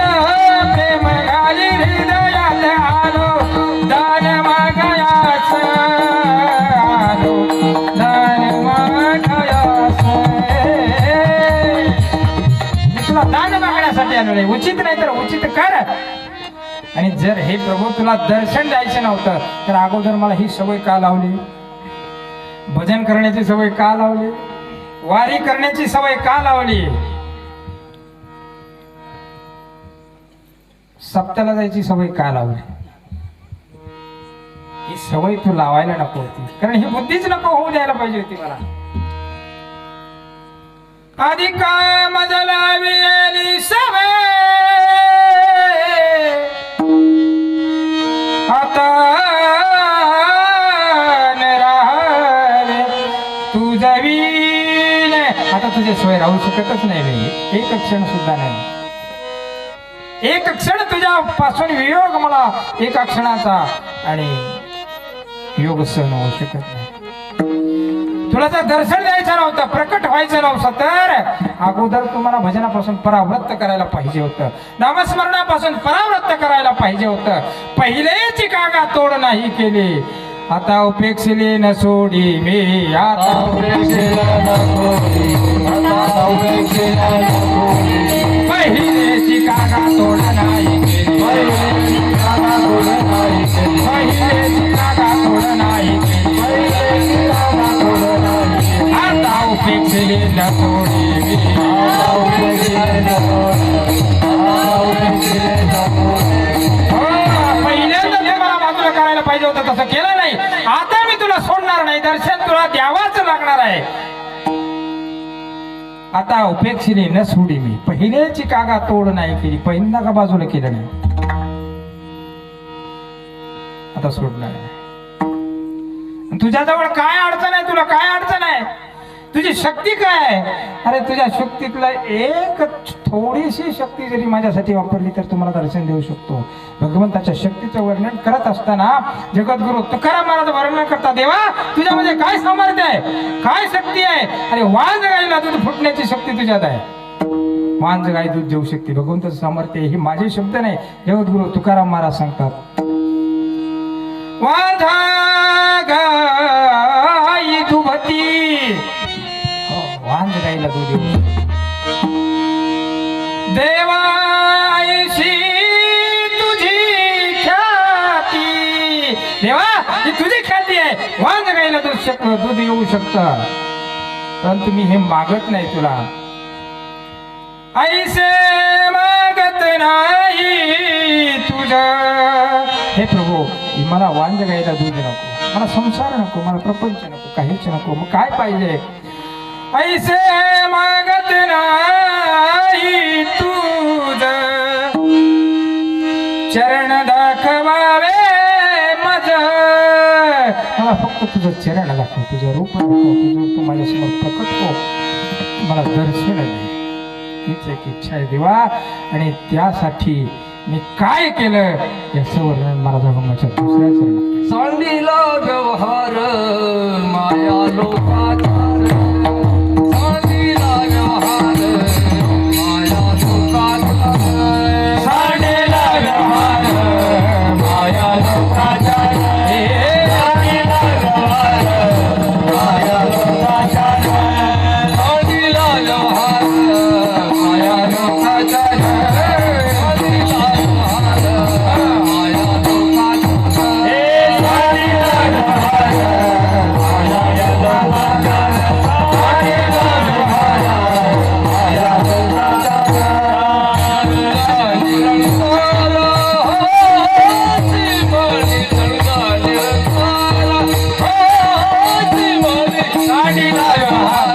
प्रेम घाली हृदयात, आलो दान मागायास, आलो दान मागायास. तुला दान मागण्यासाठी आलो नाही, उचित नाही तर उचित कर. आणि जर हे प्रभू तुला दर्शन द्यायचं नव्हतं तर अगोदर मला ही सवय का लावली? भजन करण्याची सवय का लावली? वारी करण्याची सवय का लावली? सप्त्याला जायची सवय का लावली? ही सवय तू लावायला नको होती, कारण ही बुद्धीच नको होऊ द्यायला पाहिजे होती मला. आधी काय मजा लावली सवय, आता राहले तू जवीन. आता तुझे सोय राहू शकतच नाही मी, एक क्षण सुद्धा नाही. एक क्षण तुझ्या पासून वियोग मला एका क्षणाचा आणि योग सहन होऊ शकत नाही. तुला जर दर्शन द्यायचं नव्हतं, प्रकट व्हायचं नव्हतं तर अगोदर तुम्हाला भजनापासून परावृत्त करायला पाहिजे होतं, नामस्मरणापासून परावृत्त करायला पाहिजे होतं. पहिलेच कागा तोड नाही केली, आता उपेक्षले न सोडी मी, आता पहिलेची कागा तोड नाही केली. राहणार नाही, दर्शन तुला द्यावाच लागणार आहे. आता उपेक्षिणी न सोडी मी, पहिल्याची कागा तोड नाही केली, पहिल्यांदा का बाजूला केलं नाही, आता सोडणार नाही. तुझ्याजवळ काय अडचण आहे, तुला काय अडचण आहे, तुझी शक्ती काय आहे? अरे तुझ्या शक्तीतला एक थोडीशी शक्ती जरी माझ्यासाठी वापरली तर तुम्हाला दर्शन देऊ शकतो. भगवंताच्या शक्तीचं वर्णन करत असताना जगद्गुरु तुकाराम महाराज वर्णन करता, देवा तुझ्यामध्ये काय सामर्थ्य आहे, काय शक्ती आहे? अरे वांज गाईला दूध फुटण्याची शक्ती तुझ्यात आहे, वांज गाय दूध देऊ शकते. भगवंताचं सामर्थ्य हे माझे शब्द नाही, जगद्गुरु तुकाराम महाराज सांगतात. वांझा गाई दुभती, वांज गाईला दूध देऊ देवायशी तुझी ख्याती, देवा ही तुझी ख्याती आहे, वांज गाईला दूध येऊ शकतं, परंतु मी हे मागत नाही तुला, ऐसे मागत नाही तुझा. हे प्रभू मला वांज गाईला दूध नको, मला संसार नको, मला प्रपंच नको, काहीच नको, मग काय पाहिजे? ऐसे मागत नाही तुझ चरण दाखवावे मज, मला फक्त तुझं चरण दाखव, तुझं रूप दाखव, तुझं तू माझ्यासमोर प्रकट हो, मला दर्शन दे, हीच एक इच्छा आहे देवा. आणि त्यासाठी मी काय केलं याचं वर्णन महाराज अभंगाच्या दुसऱ्या चरणात. सांडिला व्यवहार माया लोकाचार, सांडिला व्यवहार माया लोकाचार, सांडिला व्यवहार माया लोकाचार, सांडिला व्यवहार माया लोकाचार, सांडिला व्यवहार माया लोकाचार, सांडिला व्यवहार माया लोकाचार, हे सांडिला व्यवहार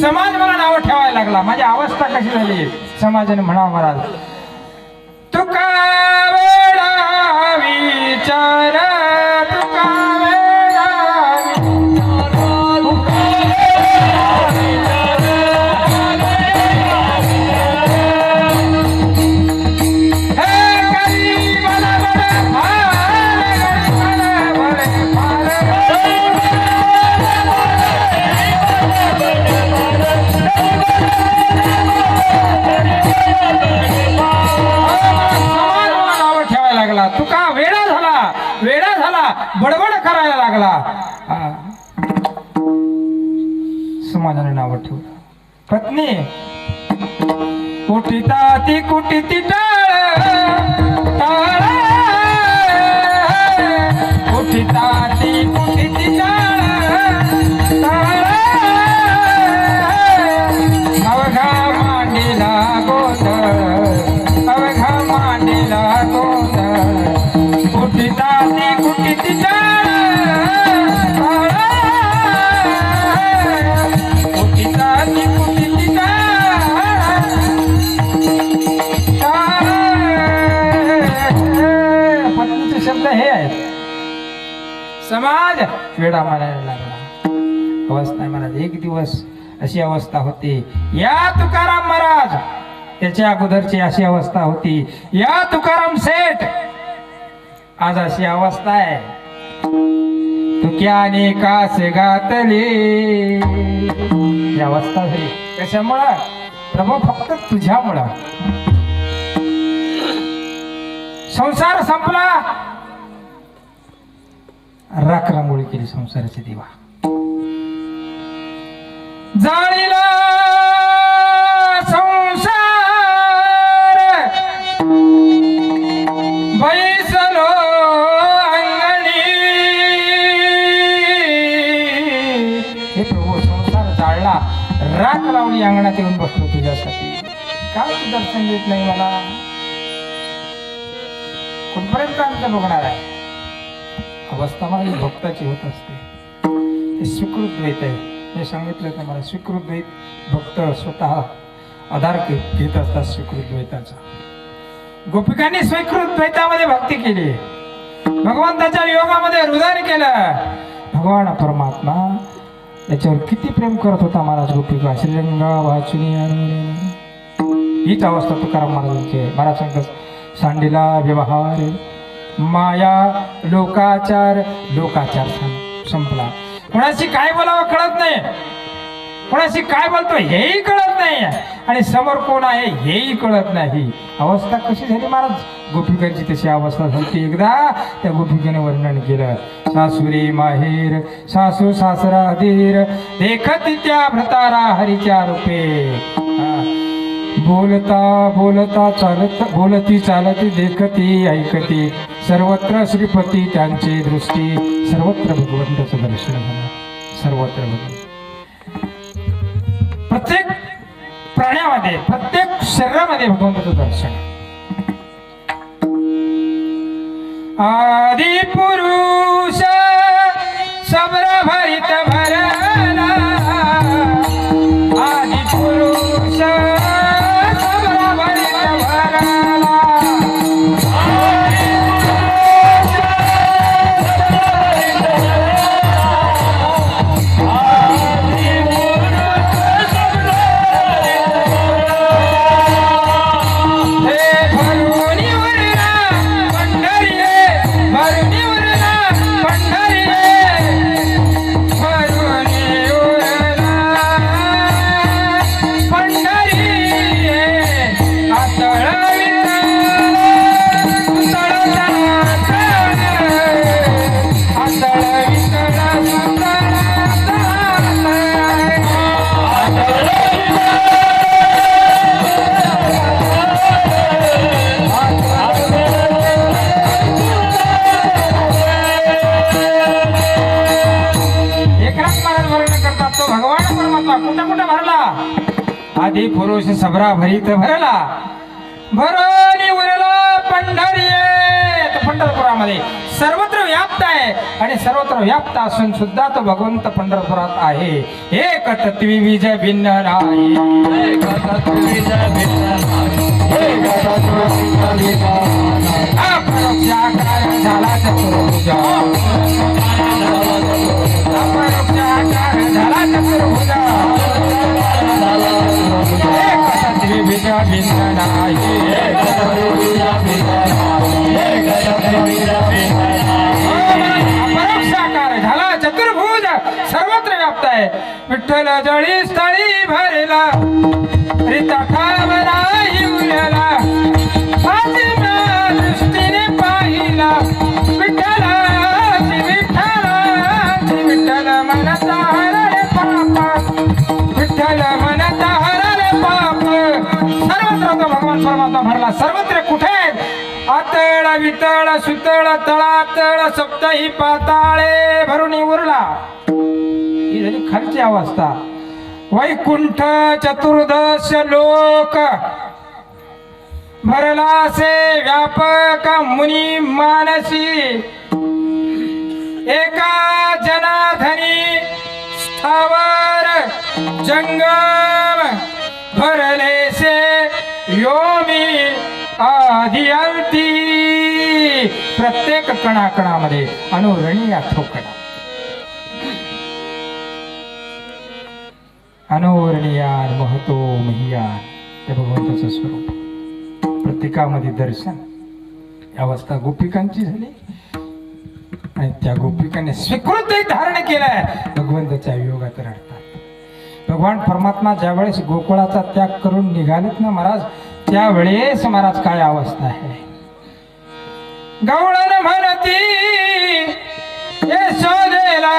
समाज मला नाव ठेवायला लागला, माझी अवस्था कशी झाली समाजाने म्हणावं महाराज. तुका वेडा विचार, तुका वेडा तुका वेडा झाला, बडबड करायला लागला. समाजाने नाव ठेवलं. पत्नी कुठिता ती कुठिती टाळ, कुठिता ती कुठिती टाळ, अवघा मांडीला गोंधळ, अवघा मांडीला गोंधळ, कुठिता ती कुठिती टाळ, कुठिता ती कुठिती टाळ. पत्नीचे शब्द हे आहेत. समाज वेडा मारायला लागला. अवस्था आहे महाराज. एक दिवस अशी अवस्था होती, या तुकाराम महाराज त्याच्या अगोदरची अशी अवस्था होती, या तुकाराम सेठ आज अशी अवस्था आहे. तुक्याने कास घातले ही अवस्था झाली. कशामुळं प्रभू? फक्त तुझ्यामुळं. संसार संपला, राखरांगोळी केली संसाराची दिवा. जाळीला संसार बैसलो अंगणी. हे प्रभू, संसार जाळला, राख लावली, अंगणात येऊन बसलो तुझ्यासाठी. का तू दर्शन देत नाही मला? कुठपर्यंत आमचं बघणार आहे? अवस्था मला भक्ताची होत असते. हे स्वीकृत द्वैत आहे. हे सांगितलं तर मला स्वीकृत द्वैत भक्त स्वतः आधार घेत असतात स्वीकृत द्वैताचा. गोपिकांनी स्वीकृत द्वैतामध्ये भक्ती केली, भगवंताच्या योगामध्ये हृदय केलं. भगवान परमात्मा याच्यावर किती प्रेम करत होता महाराज. गोपिका श्रीरंगा वाचुनी हीच अवस्था तुकाराम महाराजांची आहे. महाराज सांगतात सांडीला व्यवहार माया लोकाचार. लोकाचार संपला. कोणाशी काय बोलावं कळत नाही, कोणाशी काय बोलतो हेही कळत नाही, आणि समोर कोण आहे हेही कळत नाही. अवस्था कशी झाली महाराज? गोपिकांची तशी अवस्था झाली. एकदा त्या गोपिकेने वर्णन केलं, सासुरी माहेर सासू सासरा धीर देखत त्या भ्रतारा हरीच्या रूपे. बोलता बोलता चालत बोलती चालती देखती ऐकती सर्वत्र श्रीपती त्यांची दृष्टी. सर्वत्र भगवंताचं दर्शन झालं. सर्वत्र भगवंत. प्रत्येक प्राण्यामध्ये प्रत्येक शरीरामध्ये भगवंताचं दर्शन. आदि पुरुष सब्र भरित भरला. आदि पुरुष सब्र भरित भरला. आदि पुरुष सबरा भरीत भरला. भरोनी उरला पंढरी. तो पंढरपुरामध्ये सर्वत्र व्याप्त आहे, आणि सर्वत्र व्याप्त असून सुद्धा तो भगवंत पंढरपुरात आहे. एक तत्वी बीज भिन्न नाही. अपरोक्षाकार झाला चतुर्भुज. अपरोक्षाकार झाला चतुर्भुज. अपरोक्षाकार झाला चतुर्भुज, सर्वत्र व्याप्त आहे. विठ्ठल जळी स्थळी भरला, रिता ठावराही उरला. दृष्टीने पाहिला विठ्ठलाची विठ्ठलाची. विठ्ठल मनता हरले पाप, विठ्ठल मनता हरले पाप. सर्वत्र तो भगवान परमात्मा भरला. सर्वत्र कुठे? आतळ वितळ सुतळ तळातळ सप्तही पाताळे भरून उरला. ही झाली खालची अवस्था. वैकुंठ चतुर्दश लोक भरला से व्यापक मुनी मानसी. एका जनाधनी स्थावर जंगम भरले से योमी आदि अंती. प्रत्येक कणाकणामध्ये अनुरणी या ठोकणा. अनोरणीयान महतो महियान, त्या भगवंताचं स्वरूप प्रत्येकामध्ये दर्शन. ही अवस्था गोपिकांची झाली आणि त्या गोपिकांनी स्वीकृत धारण केलाय, भगवंताच्या वियोगात रडतात. भगवान परमात्मा ज्यावेळेस गोकुळाचा त्याग करून निघालेत ना महाराज, त्यावेळेस महाराज काय अवस्था आहे. गवळण म्हणती यशोदेला,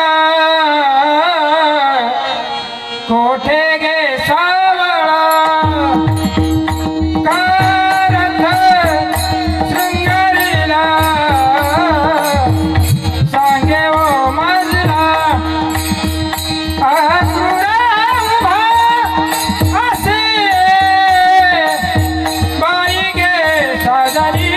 कोठे गे सावळा, कारथ शृंगारीला, सांगे ओ माझला अक्रूरा असे, बाई गे साजरी.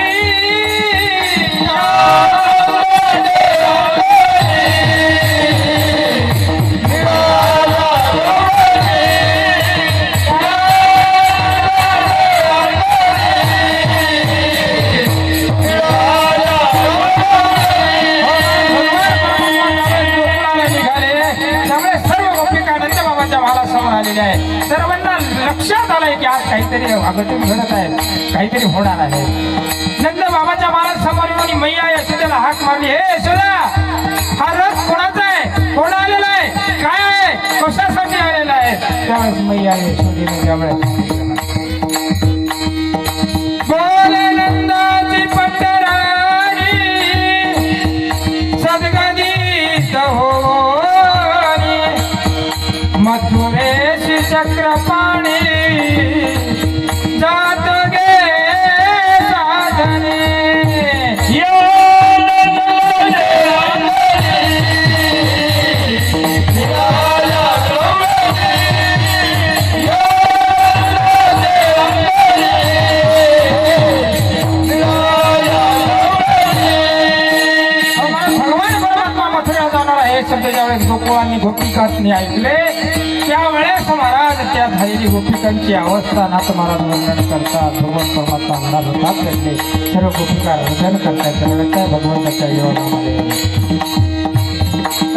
सर्वांना लक्षात आलंय की आज काहीतरी अघटित घडत आहे, काहीतरी होणार आहे. नंद बाबाच्या महाराज समोर येऊन मैया यशोदेला हाक मारली, हे यशोदा, हा रथ कोणाचा आहे, कोण आलेला आहे, काय आहे, कशासाठी आलेला आहे. त्यावेळेस मैया यशोदेने त्यावेळेस बोले नंदाची पंढरारी सद्गदित होनी, मथुरेश चक्रपाणी जात गे साधने. शब्द ज्यावेळेस गोकुळांनी गोपिकांनी ऐकले, त्यावेळेस महाराज त्या झालेली गोपिकांची अवस्था नाथ महाराज वर्णन करतात. भगवान परमात्मा महाराज होतात त्यांनी सर्व गोपिका रचन करतात, रडतात भगवंताच्या योगामध्ये.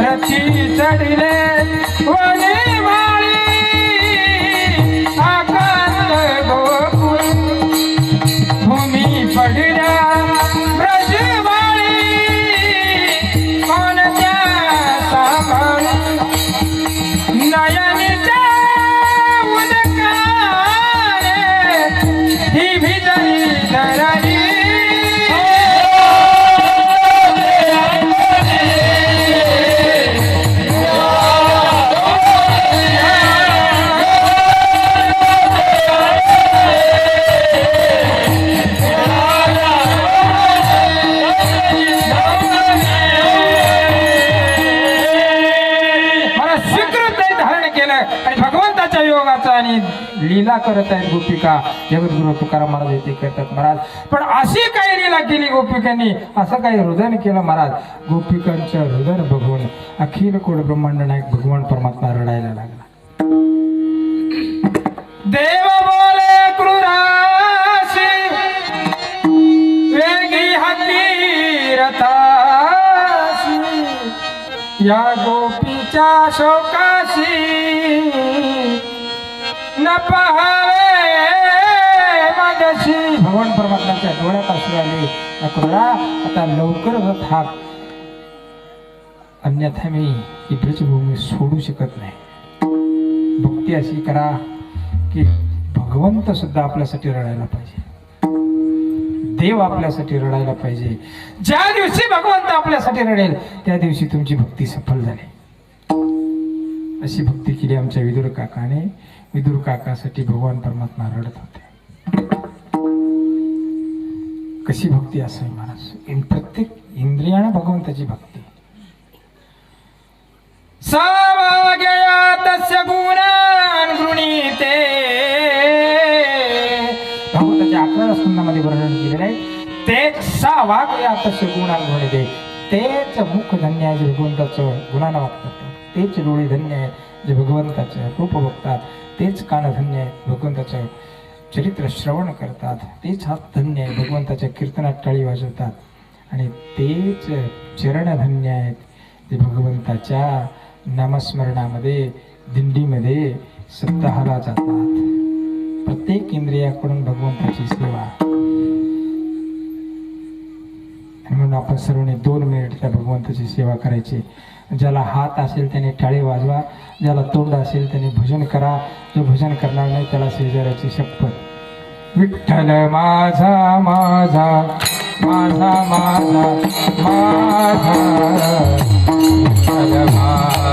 रथी चढले वने माळी, आकांत गोकुळ भूमी पडल्या ब्रजवाळी, कोणत्या नयनीच्या उदकाने ही भिजली धरणी. आणि भगवंताच्या योगाचा आणि लीला करत आहेत गोपिका. जगद्गुरु तुकाराम महाराज येथे करतात महाराज. पण अशी काही लीला केली गोपिकांनी, असं काही हृदय केलं महाराज. गोपिकांचं हृदय बघून अखिल कोड ब्रह्मांड नायक भगवान परमात्मा रडायला लागला. देव बोले क्रूराशी वेगी हत्ती रथाशी, या गोपीच्या शोकाशी न पहावे माझ्याशी. भगवान परमात्म्याच्या डोळ्यात अश्रू आले. क्रूरा, आता लवकर रथ हाक, अन्यथा मी ही ब्रजभूमी सोडू शकत नाही. भक्ती अशी करा की भगवंत सुद्धा आपल्यासाठी रडायला पाहिजे, देव आपल्यासाठी रडायला पाहिजे. ज्या दिवशी भगवंत आपल्यासाठी रडेल त्या दिवशी तुमची भक्ती सफल झाली. अशी भक्ती केली आमच्या विदुर काकाने. विदुर काकासाठी भगवान परमात्मा रडत होते. कशी भक्ती असावी महाराज, प्रत्येक इंद्रियाने भगवंताची भक्ती. सावाग्या तस्य गुणान गृणीते, भगवंताच्या 11 स्कंदामध्ये वर्णन केलेलं आहे. तेच सावाग्या तस्य गुणान गृणीते, तेच मुख धन्य आहे जे भगवंताचं गुणानं वागतात, तेच डोळे धन्य आहेत जे भगवंताचं रूप बघतात, तेच कान धन्य आहेत भगवंताचं चरित्र श्रवण करतात, तेच हात धन्य आहे भगवंताच्या कीर्तनात टाळी वाजवतात, आणि तेच चरण धन्य आहेत जे भगवंताच्या नामस्मरणामध्ये दिंडीमध्ये सप्ताहाला जातात. प्रत्येक इंद्रियाकडून भगवंताची सेवा. आणि म्हणून आपण सर्वांनी 2 मिनिट त्या भगवंताची सेवा करायची. ज्याला हात असेल त्याने टाळे वाजवा, ज्याला तोंड असेल त्याने भजन करा. जो भजन करणार नाही त्याला शेजाऱ्याची शपथ. विठ्ठल माझा माझा माझा माझा माझा विठ्ठल माझा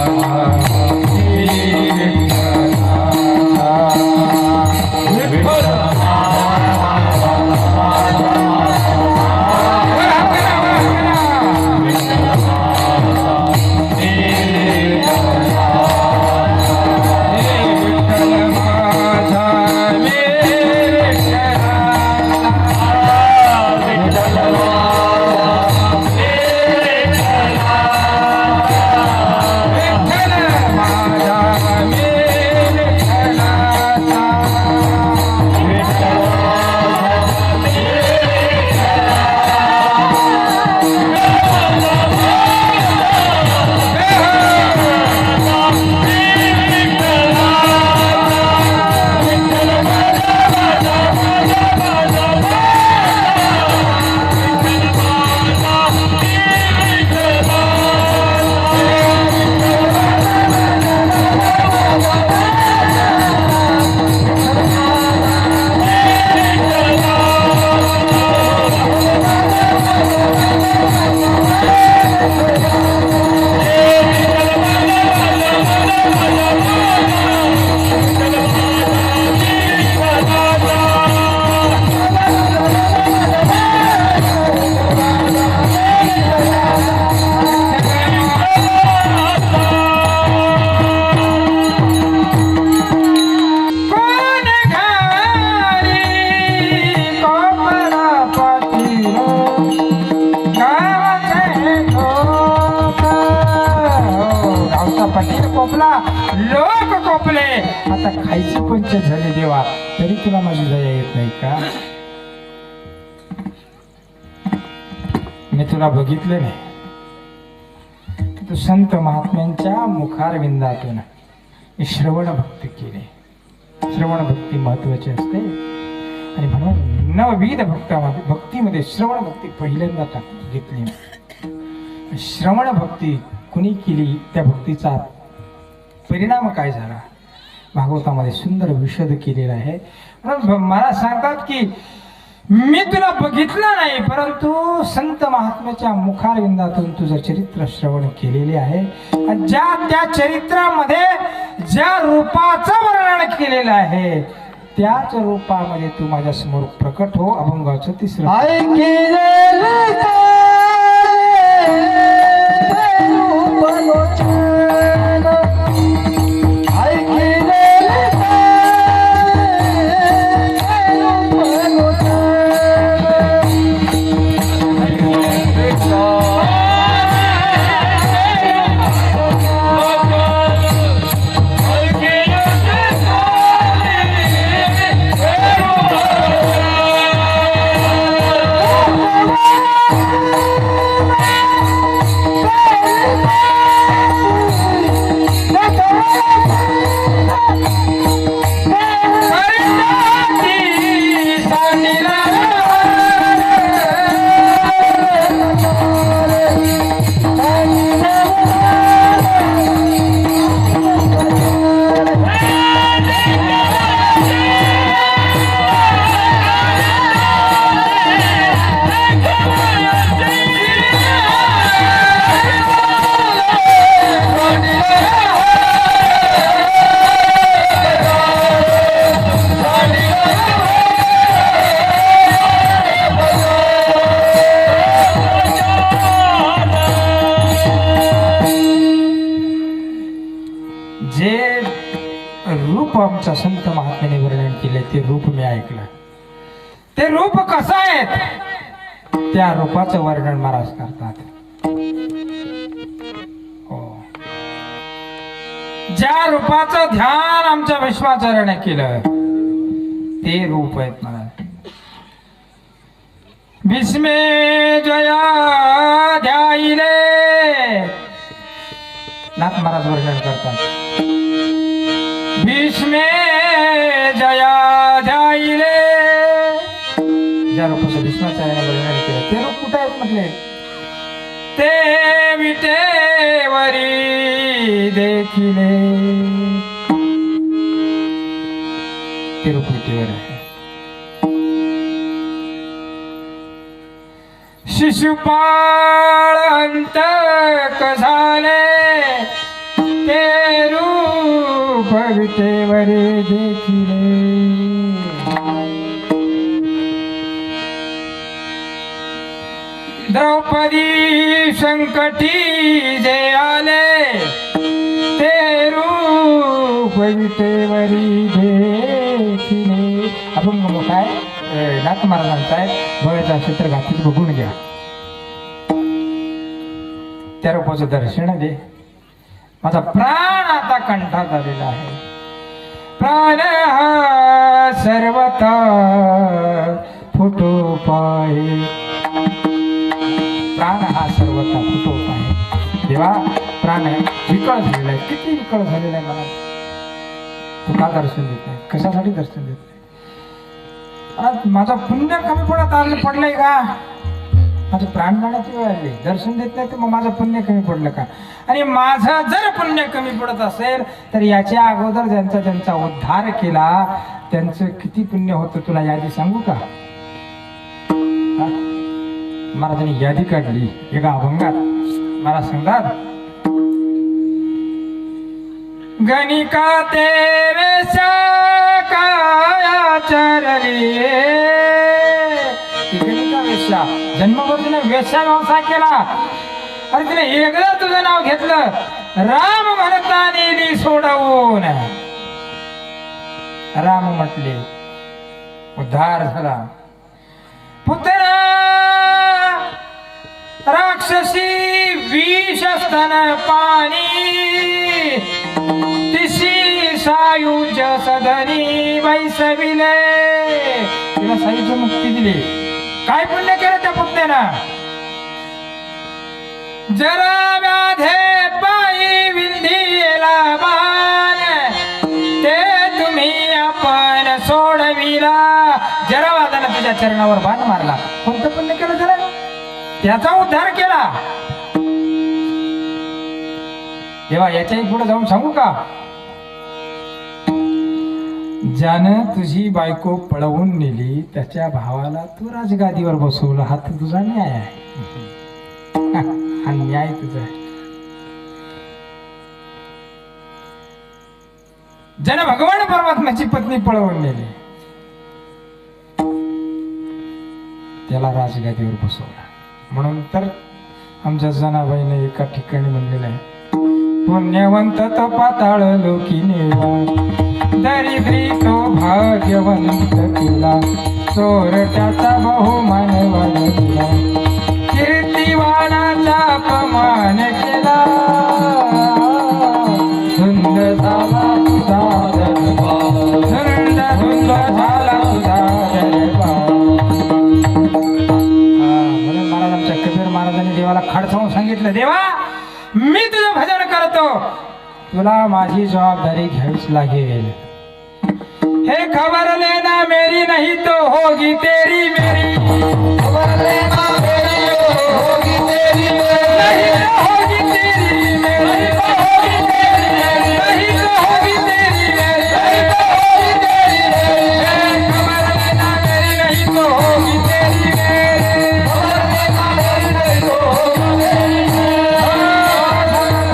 लोक कोपले. आता खायची पंचायत झाली देवा, तरी तुला माझी दया येत नाही का? मी तुला बघितले नाही, तू संत महात्म्यांच्या मुखारविंदातून श्रवण भक्ती केली. श्रवण भक्ती महत्वाची असते आणि म्हणून 9विध भक्तीमध्ये श्रवण भक्ती पहिल्यांदा घेतली. श्रवण भक्ती कुणी केली, त्या भक्तीचा परिणाम काय झाला भागवतामध्ये सुंदर विशद केलेला आहे. म्हणून मला सांगतात की मी तुला बघितलं नाही, परंतु संत महात्म्याच्या मुखारविंदातून तुझं चरित्र श्रवण केलेले आहे. ज्या त्या चरित्रामध्ये ज्या रूपाचं वर्णन केलेलं आहे त्याच रूपामध्ये तू माझ्या समोर प्रकट हो. अभंगाचं 3रं आमच्या संत महात्म्याने वर्णन केले ते रूप मी ऐकलं. ते रूप कसं आहे त्या रूपाचं वर्णन महाराज करतात. ज्या रूपाचं ध्यान आमच्या विश्वाचार्याने केलं ते रूप आहेत महाराज. भीष्मे जया ध्याईले नाथ महाराज वर्णन करतात. भीष्मे जया ध्याईले. ज्या रूपाचं भीष्माच्या आईने वर्णन केलं ते रूप कुठे आहेत म्हटले. ते विटेवरी देखिले. ते रूप विटेवर आहे. शिशुपाळ अंतक झाले ते रूप विटेवरी देखिले. द्रौपदी संकटी जे आले ते रूप विटेवरी देखिले. आपण काय नाथ महाराजांचा आहे भव्यचा क्षेत्र घातीत बघून घ्या. त्या रूपाचं दर्शन दे. माझा प्राण आता कंठात आलेला आहे. प्राण हा सर्वता फुटो पाय. प्राण हा सर्वता फुटो पाय. देवा प्राण विकळ झालेला आहे. किती विकळ झालेला आहे मला. तू का दर्शन देत नाही. कशासाठी दर्शन देत नाही. आज माझं पुण्य कमी पडलंय का. माझं प्राण जाण्याची वेळ आली. दर्शन देत नाही तर मग माझं पुण्य कमी पडलं का. आणि माझं जर पुण्य कमी पडत असेल तर याच्या अगोदर ज्यांचा उद्धार केला त्यांचं किती पुण्य होतं तुला यादी सांगू का. महाराजांनी यादी काढली एका अभंगात. मला सांगतात गणिका ते वेशा काया चरली. गणिका वेश्या जन्मभर तिने वेश्या व्यवसाय केला. अरे तिने एकदा तुझं नाव घेतलं राम म्हणता नेली सोडवून. राम म्हटले उद्धार झाला. पुत्रा राक्षसी विष स्तन पाणी तिशी सायुज सदनी वैसविले. तिला सायुज मुक्ती दिली. काय पुण्य केलं त्या पुत्नेनं. जरा व्याधे पायी विंधीला बाण ते तुम्ही आपण सोडविला. जरा वादानं तुझ्या चरणावर बाण मारला. कोणतं पुण्य केलं जरा. त्याचा उद्धार केला. तेव्हा याच्याही पुढे जाऊन सांगू का. ज्यानं तुझी बायको पळवून नेली त्याच्या भावाला तू राजगादीवर बसवलं. हा तर तुझा न्याय आहे. हा न्याय तुझा आहे. ज्यानं भगवान परमात्म्याची पत्नी पळवून नेली त्याला राजगादीवर बसवला. म्हणून तर आमच्या जनाबाईने एका ठिकाणी म्हणलेलं आहे पुण्यवंत तो पाताळ लोकी नेला दरिद्री तो भाग्यवंत केला चोरट्याचा बहुमान वाढविला कीर्तिवानाचा अपमान केला धुंद झाला तुझा दरबार धुंद धुंद झाला तुझा दरबार. म्हणून महाराज आमच्या कबीर महाराजांनी देवाला खडसावून सांगितलं देवा मी तुझं भजन करतो तुला माझी जबाबदारी घ्यावीच लागेल. हे खबर लेना मेरी नहीं तो होगी तेरी मेरी खबर लेना मेरी होगी तेरी मेरी नहीं तो होगी तेरी मेरी नहीं तो होगी तेरी मेरी नहीं तो होगी तेरी मेरी नहीं तो होगी तेरी मेरी खबर लेना मेरी नहीं तो होगी तेरी मेरी खबर लेना मेरी नहीं तो होगी तेरी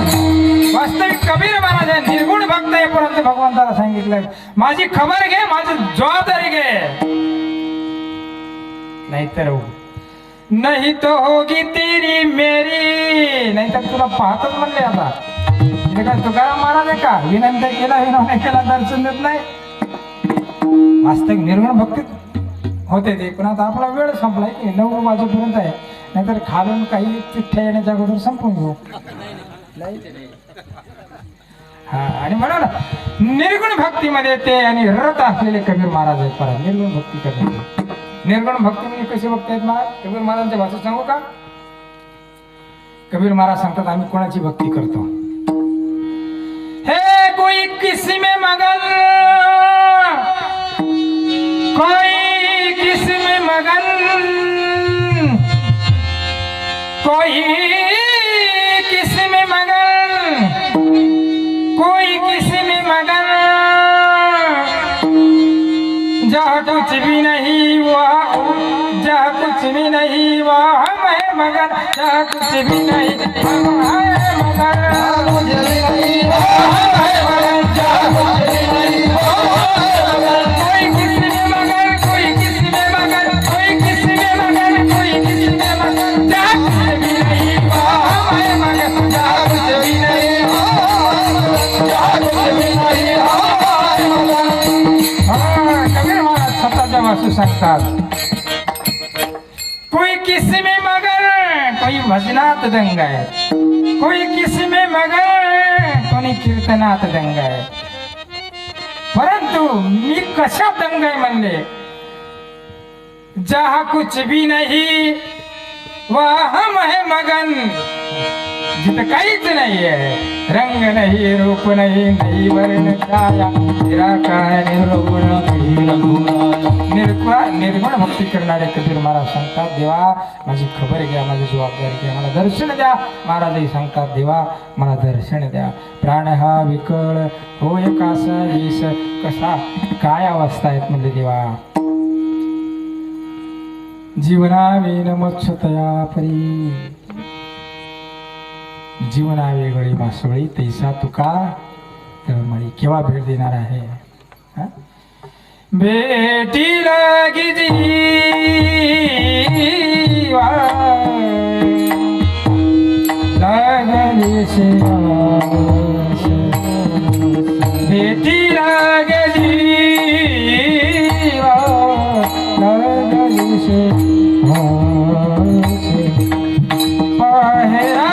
मेरी. वास्तविक कबीर महाराज निर्गुण भक्त आहे परंतु भगवंताला सांगितलं माझी खबर घे माझी जबाबदारी घे नाहीतर नाही तो होगी तेरी मेरी नाहीतर तुला पाहतच म्हणले. आता हे काय तुकाराम महाराज आहे का विनंती केला विनवण्या केला दर्शन देत नाही. वास्तविक निर्गुण भक्तीत होते ते पण आता आपला वेळ संपलाय की 9 वाजेपर्यंत आहे नाहीतर खालून काही चिठ्ठ्या येण्याच्या अगोदर संपून घेऊ. हा आणि म्हणून निर्गुण भक्तीमध्ये ते आणि रत असलेले कबीर महाराज आहेत. परत निर्गुण भक्ती करतात. निर्गुण भक्ती म्हणजे कशी भक्ती आहेत महाराज कबीर महाराजांच्या भाषेत सांगू का. कबीर महाराज सांगतात आम्ही कोणाची भक्ती करतो. हे कोई किस्म मगन, कोई किस्म मगन, कोई किस्म मगन, कोई किस्म मगन, जहाँ कुछ भी नहीं वह, जहाँ कुछ भी नहीं वह मैं मगन, जहाँ कुछ भी नहीं हम है मगन, कुछ भी नहीं हो, कोई किसी में मगन, कोई किसी में मगन, कोई किसी में मगन, कोई किसी में मगन, जहाँ कुछ भी नहीं वह मैं मगन, जहाँ कुछ भी नहीं हो, जहाँ कुछ भी नहीं हो। कबीर महाराज स्वतःच्या वासू सांगतात, कोई किसी में मगन, कोई भजनात दंग आहे, कोई किसी में मगन, कोणी कीर्तनात दंग आहे, परंतु मी कशात दंग आहे म्हणले, जहा कुछ भी नहीं वह हम है मगन, जिथं काहीच नाही आहे, रंग नाही, रूप नाही, नाही वर्ण छाया, निराकार निर्गुण निर्गुण भक्ती करणारे कबीर महाराज सांगतात, देवा माझी खबर घ्या, माझी जबाबदारी घ्या, मला दर्शन द्या. महाराजही सांगतात, देवा मला दर्शन द्या. प्राण हा विकळ होय कासा वीस, कसा काय अवस्था आहेत म्हणजे देवा, जीवनावेन मक्षतया परी, जीवना वेगळी मासवळी तैसा तुका तळमळी. केव्हा भेट देणार आहे? भेटी लागी जीवा लागली शिवास, भेटी लागे जीवा लागली शिवास, पाहेरा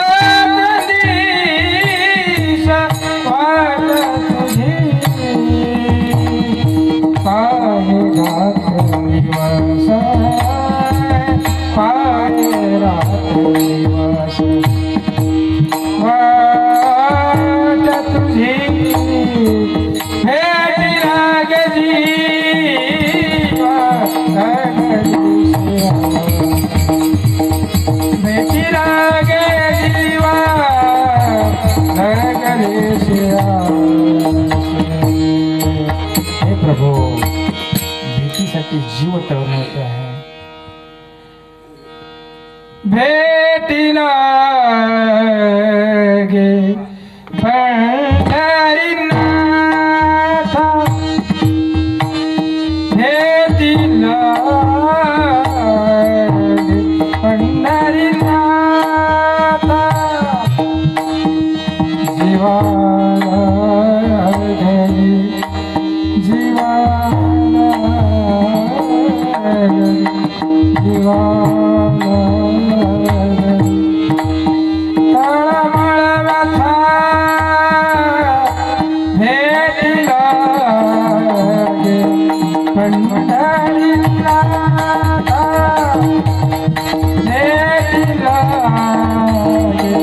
प्रभु भेटीसाठी जीव तळमळतो आहे. भेटीला गे पंढरीनाथा, भेटीला गे पंढरीनाथा, जीवाला घरी जीवाला जीवाला तळमळ व्यथा भेटीला गे पंढरीनाथा, भेटीला गे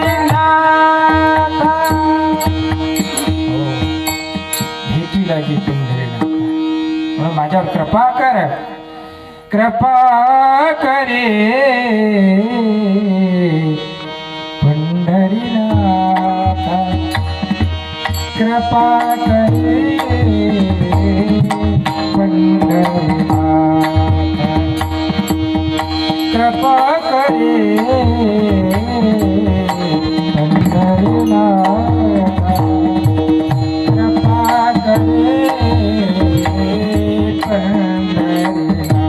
पंढरीनाथा, भेटीला गे पंढरीनाथा. म्हणून माझ्यावर कृपा कर, कृपा करे पंढरीनाथा, कृपा करे पंढरीनाथा, कृपा करे पंढरीनाथा, कृपा करे पंढरीनाथा.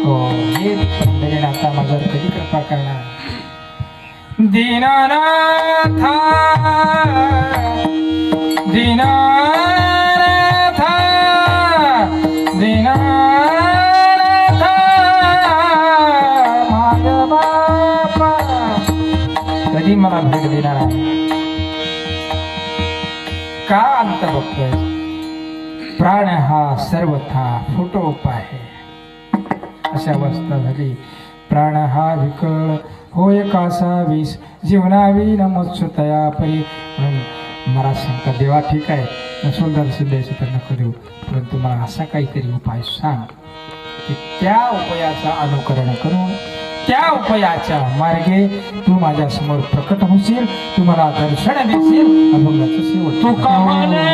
हो हे पंढरीनाथा माझ्यावर कधी कृपा करणार? दीनानाथा दीनानाथा दीनानाथा, माझ्या बापा कधी मला भेट देणार आहे? का अंत बघतोय? प्राण हा सर्वथा फुटो पाहे, अशा अवस्था झाली. प्राण हा विकळ होय कासा वीस जीवनावी नमोत्सु तया परी. म्हणून मला सांगता देवा ठीक आहे नसोलदार सिद्धायचं तर नको देऊ, परंतु मला असा काहीतरी उपाय सांग की त्या उपायाचा अनुकरण करून त्या उपायाच्या मार्गे तू माझ्या समोर प्रकट होशील, तू मला दर्शन देशील, अभंगाचं शेवट. तुका म्हणे